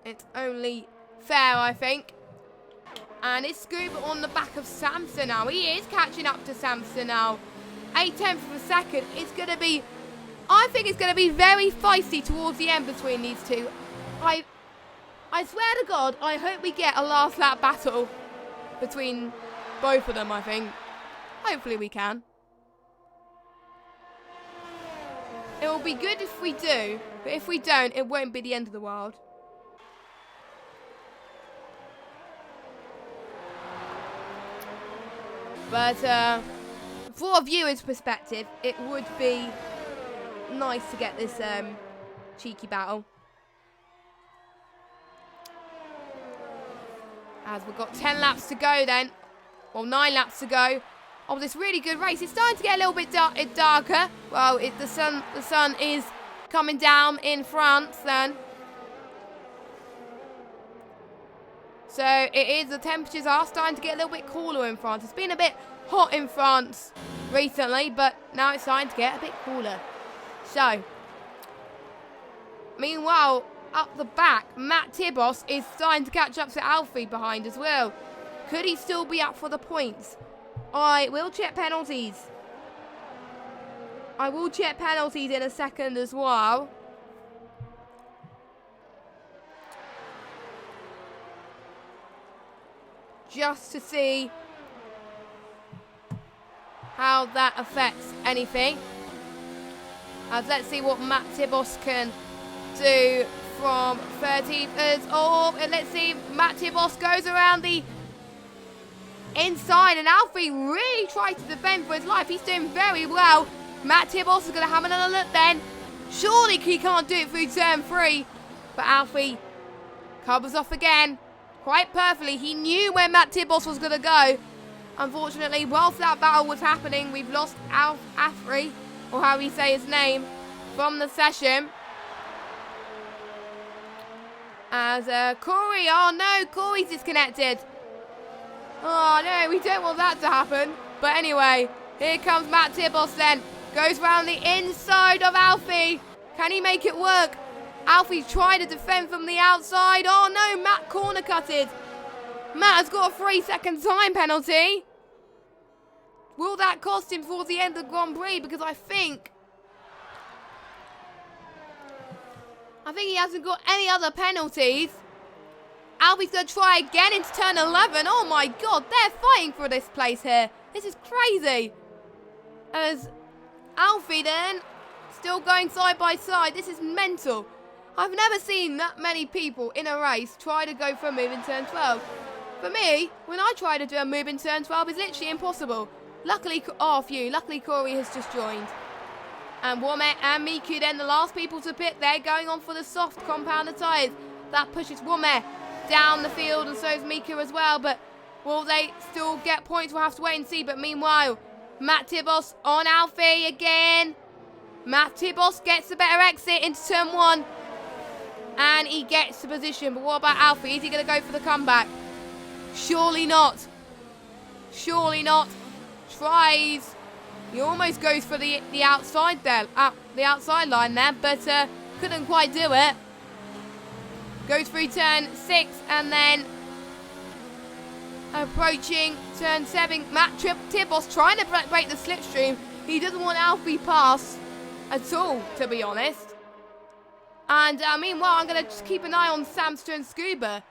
it's only fair, I think. And it's Scuba on the back of Samster now. He is catching up to Samster now. 8/10 of a second. It's going to be, I think it's going to be very feisty towards the end between these two. I swear to God, I hope we get a last lap battle between both of them, I think. Hopefully we can. It will be good if we do, but if we don't, it won't be the end of the world. But for a viewer's perspective, it would be nice to get this cheeky battle. As we've got 10 laps to go then. Well, 9 laps to go. Oh, this really good race. It's starting to get a little bit darker. Well, the sun is coming down in France then. So it is, the temperatures are starting to get a little bit cooler in France. It's been a bit hot in France recently, but now it's starting to get a bit cooler. So, meanwhile, up the back, Matt Tibos is starting to catch up to Alfie behind as well. Could he still be up for the points? I will check penalties. I will check penalties in a second as well. Just to see how that affects anything. Let's see what Matt Tibos can do from 13th. Oh, and let's see, Matt Tibos goes around the inside, and Alfie really tries to defend for his life. He's doing very well. Matt Tibos is going to have another look then. Surely he can't do it through turn 3. But Alfie covers off again. Quite perfectly. He knew where Matt Tibos was going to go. Unfortunately, whilst that battle was happening, we've lost Alfie, or how we say his name, from the session. As Corey, oh no, Corey's disconnected. Oh no, we don't want that to happen. But anyway, here comes Matt Tibos then. Goes round the inside of Alfie. Can he make it work? Alfie's trying to defend from the outside. Oh no, Matt corner cutted. Matt has got a 3-second time penalty. Will that cost him towards the end of the Grand Prix? Because I think he hasn't got any other penalties. Alfie's going to try again into turn 11. Oh my God, they're fighting for this place here. This is crazy. As Alfie then, still going side by side. This is mental. I've never seen that many people in a race try to go for a move in turn 12. For me, when I try to do a move in turn 12, it's literally impossible. Luckily, luckily Corey has just joined. And Womet and Miku then, the last people to pit, they're going on for the soft compounder tyres. That pushes Womet down the field, and so is Miku as well. But will they still get points? We'll have to wait and see. But meanwhile, Matt Tibos on Alfie again. Matt Tibos gets a better exit into turn 1. And he gets the position. But what about Alfie? Is he going to go for the comeback? Surely not. Surely not. Tries. He almost goes for the outside there. The outside line there. But couldn't quite do it. Goes through turn 6 and then approaching turn 7. Matt Tibos trying to break the slipstream. He doesn't want Alfie past at all, to be honest. And meanwhile, I'm going to just keep an eye on Samster and Scuba.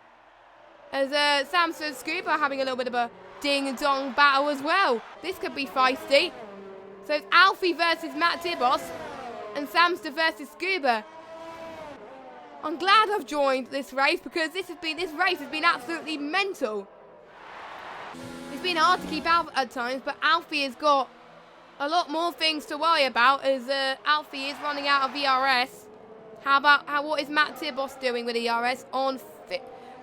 As Samster and Scuba are having a little bit of a ding-dong battle as well. This could be feisty. So it's Alfie versus Matt Tibos and Samster versus Scuba. I'm glad I've joined this race because this race has been absolutely mental. It's been hard to keep out at times, but Alfie has got a lot more things to worry about as Alfie is running out of ERS. What is Matt Tibos doing with ERS? On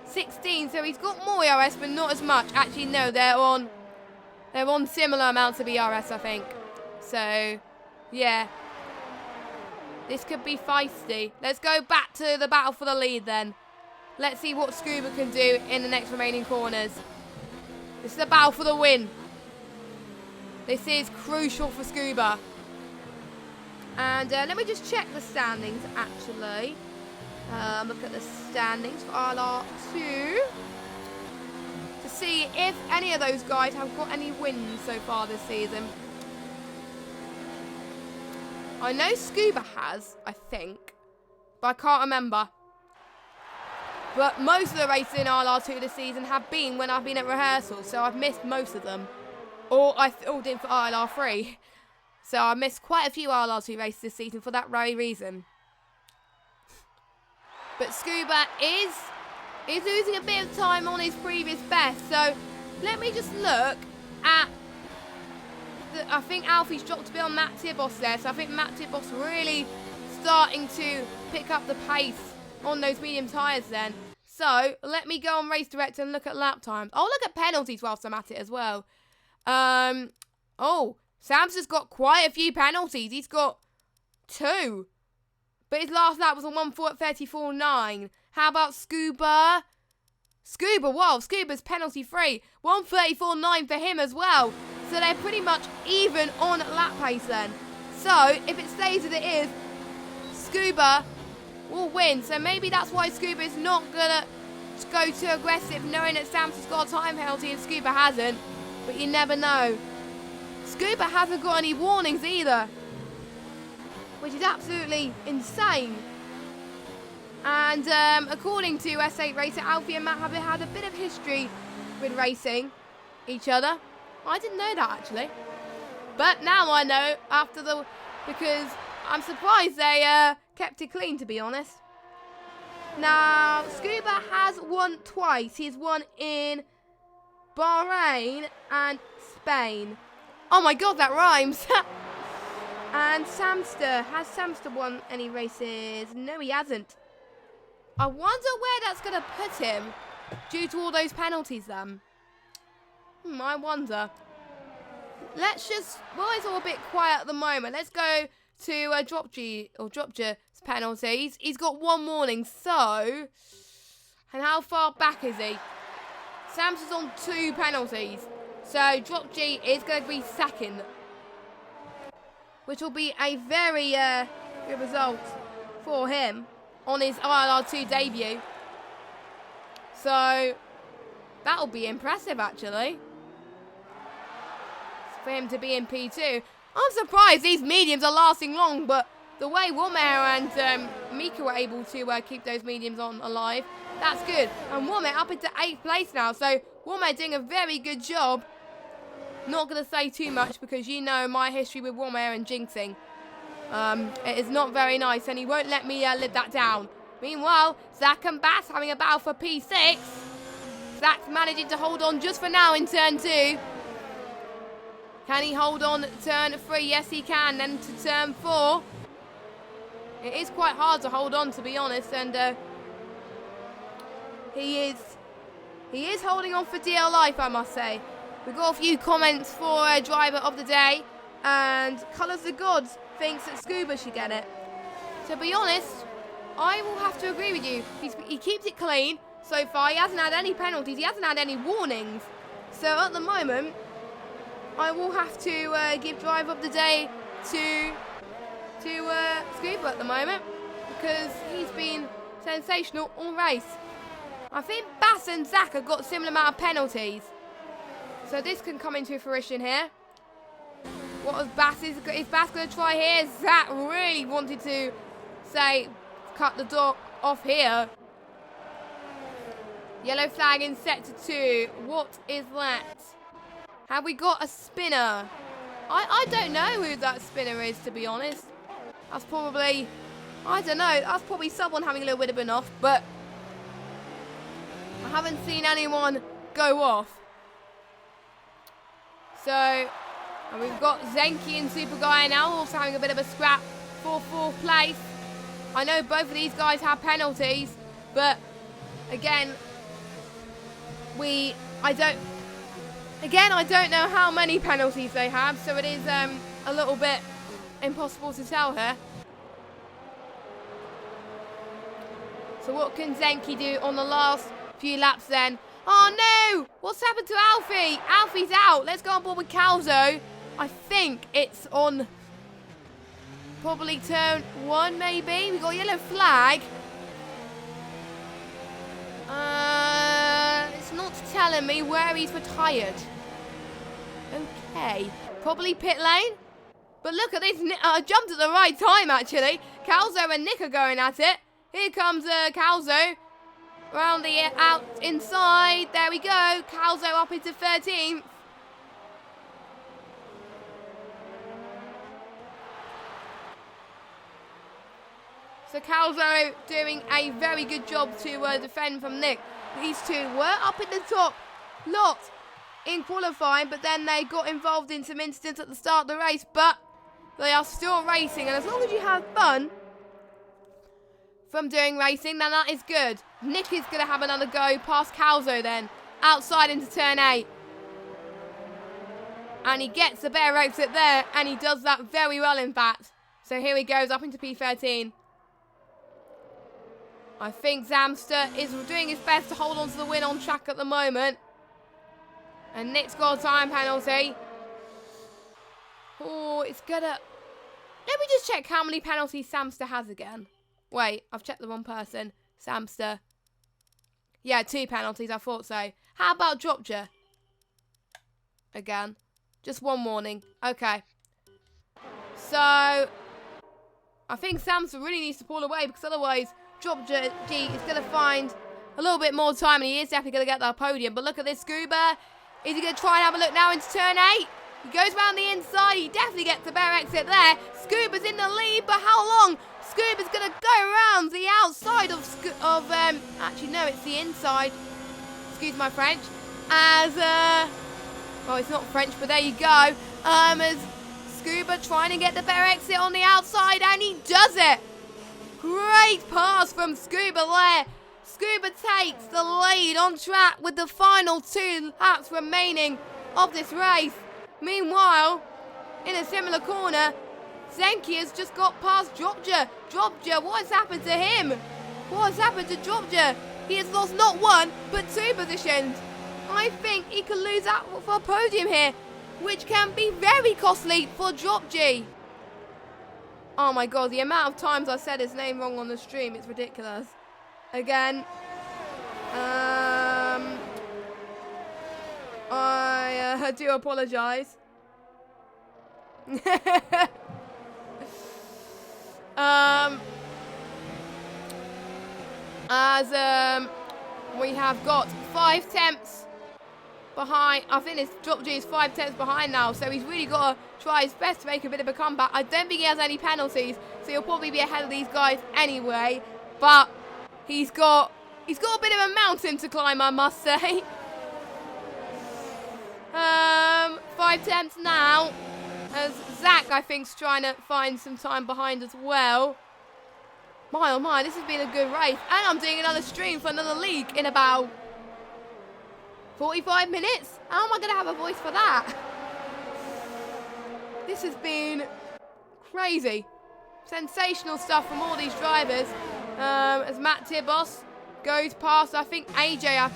16, so he's got more ERS, but not as much. Actually, no, they're on similar amounts of ERS, I think. So, yeah. This could be feisty. Let's go back to the battle for the lead then. Let's see what Scuba can do in the next remaining corners. This is a battle for the win. This is crucial for Scuba. And let me just check the standings, actually. Look at the standings for ILR2. To see if any of those guys have got any wins so far this season. I know Scuba has, I think, but I can't remember. But most of the races in ILR2 this season have been when I've been at rehearsals, so I've missed most of them. Or I filled in for ILR3. So I missed quite a few ILR2 races this season for that very reason. But Scuba is losing a bit of time on his previous best. So let me just look at... I think Alfie's dropped a bit on Matt Tibos there. So I think Matt Tibos really starting to pick up the pace on those medium tyres then. So let me go on Race Director and look at lap times. I'll look at penalties whilst I'm at it as well. Oh, Sam's has got quite a few penalties. He's got 2. But his last lap was on 1:34.9. How about Scuba? Scuba, wow, Scuba's penalty free. 1:34.9 for him as well. So they're pretty much even on lap pace then. So if it stays as it is, Scuba will win. So maybe that's why Scuba is not going to go too aggressive, knowing that Sam's has got a time penalty and Scuba hasn't. But you never know. Scuba hasn't got any warnings either, which is absolutely insane. And according to S8 Racer, Alfie and Matt have had a bit of history with racing each other. I didn't know that actually, but now I know because I'm surprised they kept it clean, to be honest. Now Scuba has won twice. He's won in Bahrain and Spain. Oh my god, that rhymes. And Samster, has Samster won any races? No, he hasn't. I wonder where that's going to put him due to all those penalties then. I wonder. Let's just, well, it's all a bit quiet at the moment. Let's go to Dropja's penalties. He's got 1 warning, so, and how far back is he? Sam's is on 2 penalties, so Drop G is going to be second, which will be a very good result for him on his ILR2 debut. So that'll be impressive actually for him to be in P2. I'm surprised these mediums are lasting long, but the way Womair and Mika were able to keep those mediums on alive, that's good. And Womair up into 8th place now, so Womair doing a very good job. Not going to say too much because you know my history with Womair and jinxing. It is not very nice, and he won't let me live that down. Meanwhile, Zach and Bass having a battle for P6. Zach's managing to hold on just for now in turn 2. Can he hold on turn 3? Yes, he can. Then to turn 4. It is quite hard to hold on, to be honest, and he is holding on for dear life, I must say. We've got a few comments for driver of the day, and Colours of Gods thinks that Scuba should get it. To be honest, I will have to agree with you. He keeps it clean so far. He hasn't had any penalties. He hasn't had any warnings. So at the moment, I will have to give driver of the day to Scuba at the moment because he's been sensational all race. I think Bass and Zach have got a similar amount of penalties. So this can come into fruition here. What is Bass going to try here? Zach really wanted to cut the door off here. Yellow flag in sector 2. What is that? Have we got a spinner? I don't know who that spinner is, to be honest. That's probably, I don't know, that's probably someone having a little bit of an off, but I haven't seen anyone go off. So, and we've got Zenki and Super Guy now also having a bit of a scrap for 4th place. I know both of these guys have penalties, but again, I don't know how many penalties they have, so it is a little bit impossible to tell here. So what can Zenki do on the last few laps then? Oh no! What's happened to Alfie? Alfie's out. Let's go on board with Calzo. I think it's on probably turn 1 maybe. We got a yellow flag. It's not telling me where he's retired. Okay. Probably pit lane. But look at this. I jumped at the right time, actually. Calzo and Nick are going at it. Here comes Calzo. Around the out inside. There we go. Calzo up into 13th. So Calzo doing a very good job to defend from Nick. These two were up at the top lot in qualifying, but then they got involved in some incidents at the start of the race, but they are still racing, and as long as you have fun from doing racing, then that is good. Nick is going to have another go past Calzo then, outside into turn 8. And he gets the better exit there, and he does that very well in fact. So here he goes up into P13. I think Zamster is doing his best to hold on to the win on track at the moment. And Nick's got a time penalty. Oh, it's gonna... Let me just check how many penalties Zamster has again. Wait, I've checked the wrong person. Zamster. Yeah, 2 penalties, I thought so. How about Dropja? Again. Just 1 warning. Okay. So, I think Zamster really needs to pull away, because otherwise Dropja G is going to find a little bit more time, and he is definitely going to get that podium. But look at this Scuba. Is he going to try and have a look now into turn 8? He goes round the inside. He definitely gets the better exit there. Scuba's in the lead, but how long? Scuba's going to go around the outside of actually, no, it's the inside. Excuse my French. As, well, it's not French, but there you go. As Scuba trying to get the better exit on the outside, and he does it. Great pass from Scuba there. Scuba takes the lead on track with the final 2 laps remaining of this race. Meanwhile, in a similar corner, Zenki has just got past Dropja. Dropja, what has happened to him? What has happened to Dropja? He has lost not 1, but 2 positions. I think he could lose out for a podium here, which can be very costly for Dropja. Oh my god, the amount of times I said his name wrong on the stream, it's ridiculous. Again. I do apologise. We have got 5 tenths behind. I think this Dropja is 5 tenths behind now, so he's really got to try his best to make a bit of a comeback. I don't think he has any penalties, so he'll probably be ahead of these guys anyway. But he's got a bit of a mountain to climb, I must say. 5 tenths now, as Zach, I think, is trying to find some time behind as well. My oh my, this has been a good race. And I'm doing another stream for another league in about 45 minutes. How am I going to have a voice for that? This has been crazy. Sensational stuff from all these drivers. As Matt Tibos goes past, I think, AJ,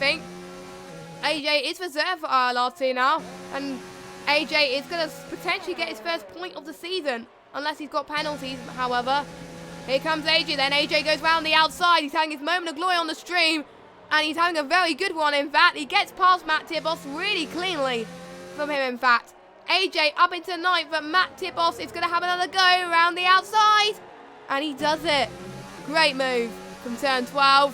AJ is reserved for ILR2 now. And AJ is going to potentially get his first point of the season. Unless he's got penalties, however. Here comes AJ then. AJ goes round the outside. He's having his moment of glory on the stream. And he's having a very good one, in fact. He gets past Matt Tibos really cleanly from him, in fact. AJ up into 9th, but Matt Tibos is going to have another go around the outside. And he does it. Great move from turn 12.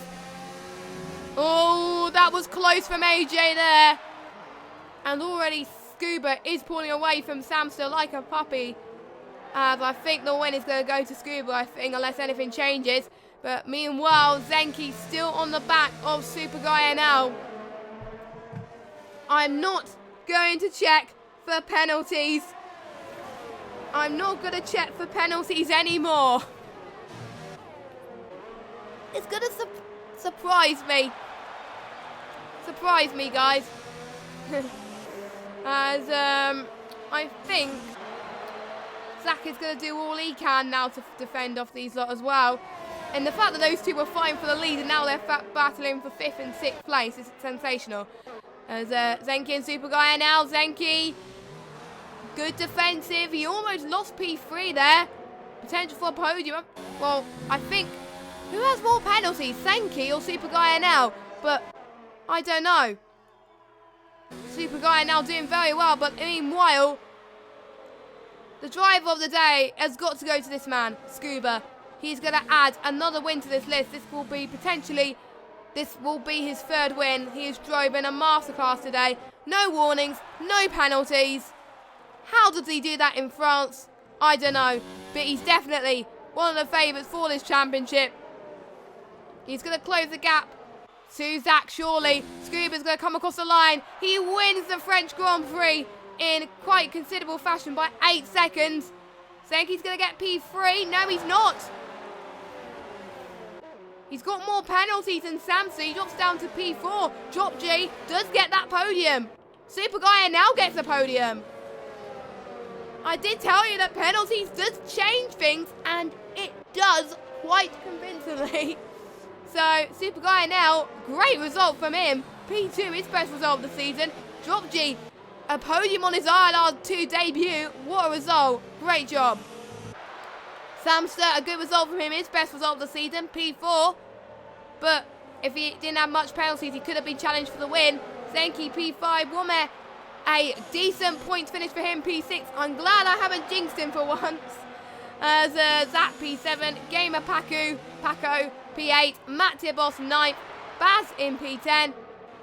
Oh, that was close from AJ there. And already Scuba is pulling away from Zamster like a puppy. As I think the win is going to go to Scuba, I think, unless anything changes. But meanwhile, Zenki still on the back of Super Guy NL. I'm not going to check for penalties. I'm not going to check for penalties anymore. It's going to surprise me. Surprise me, guys. As I think Zach is going to do all he can now to defend off these lot as well. And the fact that those two were fighting for the lead and now they're battling for 5th and 6th place is sensational. As Zenki and Super Guy now. Zenki, good defensive. He almost lost P3 there. Potential for a podium. Well, I think, who has more penalties, Zenki or Super Guy now? But I don't know. Super Guy now doing very well, but meanwhile, The driver of the day has got to go to this man, Scuba. He's going to add another win to this list. This will be his third win. He has driven a masterclass today. No warnings, no penalties. How does he do that in France? I don't know. But he's definitely one of the favourites for this championship. He's going to close the gap to Zach, surely. Scuba's going to come across the line. He wins the French Grand Prix in quite considerable fashion by 8 seconds. Zenki's going to get P3. No, he's not. He's got more penalties than Samson. He drops down to P4. Drop G does get that podium. Super Guy now gets a podium. I did tell you that penalties does change things, and it does quite convincingly. So, Super Guy now, great result from him. P2, his best result of the season. Drop G, a podium on his ILR2 debut. What a result. Great job. Samster, a good result from him. His best result of the season, P4. But if he didn't have much penalties, he could have been challenged for the win. Zenki, P5. Wome, a decent points finish for him, P6. I'm glad I haven't jinxed him for once. As Zach, P7. Gamer Paco, P8. Matt Tibos, 9th. Baz in P10.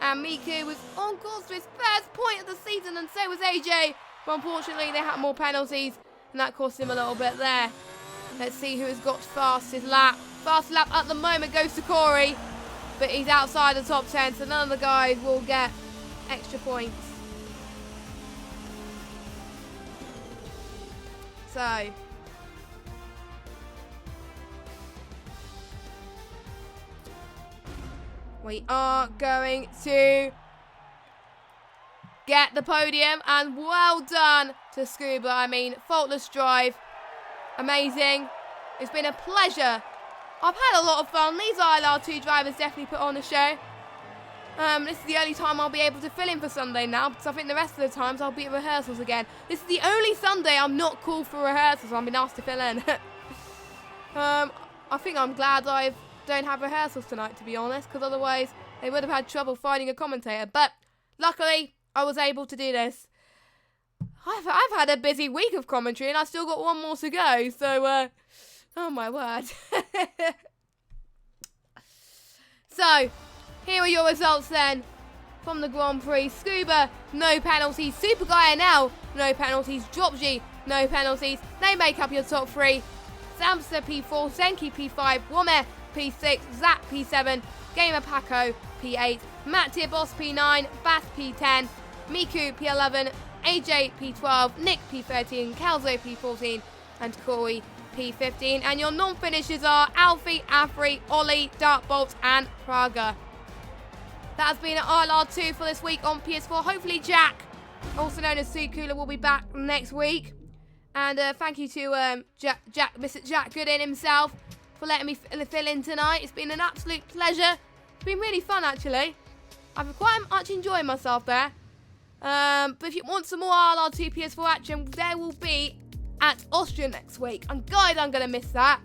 And Miku was on course to his first point of the season, and so was AJ. But unfortunately, they had more penalties, and that cost him a little bit there. Let's see who has got fastest lap. Fastest lap at the moment goes to Corey, but he's outside the top 10, so none of the guys will get extra points. So, we are going to get the podium, and well done to Scuba. I mean, faultless drive. Amazing. It's been a pleasure. I've had a lot of fun. These ILR2 drivers definitely put on a show. This is the only time I'll be able to fill in for Sunday now, because I think the rest of the times I'll be at rehearsals again. This is the only Sunday I'm not called for rehearsals. I've been asked to fill in. I think I'm glad I don't have rehearsals tonight, to be honest, because otherwise they would have had trouble finding a commentator. But luckily, I was able to do this. I've had a busy week of commentary, and I've still got one more to go, so, oh my word. So, here are your results then from the Grand Prix. Scuba, no penalties. Super Guy now, no penalties. Drop G, no penalties. They make up your top 3. Samster, P4. Zenki, P5. Wome, P6. Zach, P7. Gamer Paco, P8. Matt Tibos, P9. Bath, P10. Miku, P11. AJ, P12, Nick, P13, Calzo, P14, and Corey, P15. And your non-finishers are Alfie, Afri, Ollie, Dartbolt, and Praga. That has been ILR2 for this week on PS4. Hopefully Jack, also known as Sue Cooler, will be back next week. And thank you to Mr. Jack Goodin himself for letting me fill in tonight. It's been an absolute pleasure. It's been really fun, actually. I've quite much enjoyed myself there. But if you want some more ILR2 PS4 action, there will be at Austria next week. And guys, I'm going to miss that.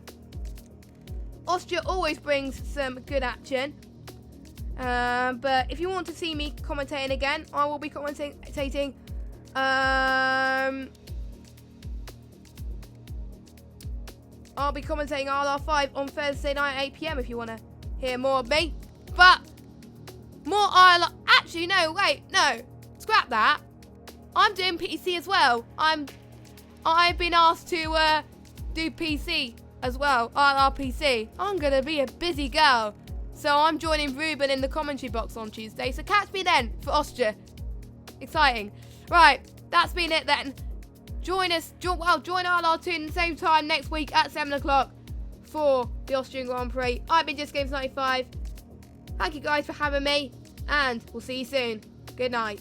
Austria always brings some good action. But if you want to see me commentating again, I will be commentating. I'll be commentating ILR5 on Thursday night at 8 PM if you want to hear more of me. But more ILR... Actually, no, wait, no. Scrap that. I'm doing PC as well. I've been asked to do PC as well, ILR PC. I'm going to be a busy girl. So I'm joining Ruben in the commentary box on Tuesday. So catch me then for Austria. Exciting. Right, that's been it then. Join us, join ILR2 at the same time next week at 7 o'clock for the Austrian Grand Prix. I've been Just Games 95. Thank you guys for having me, and we'll see you soon. Good night.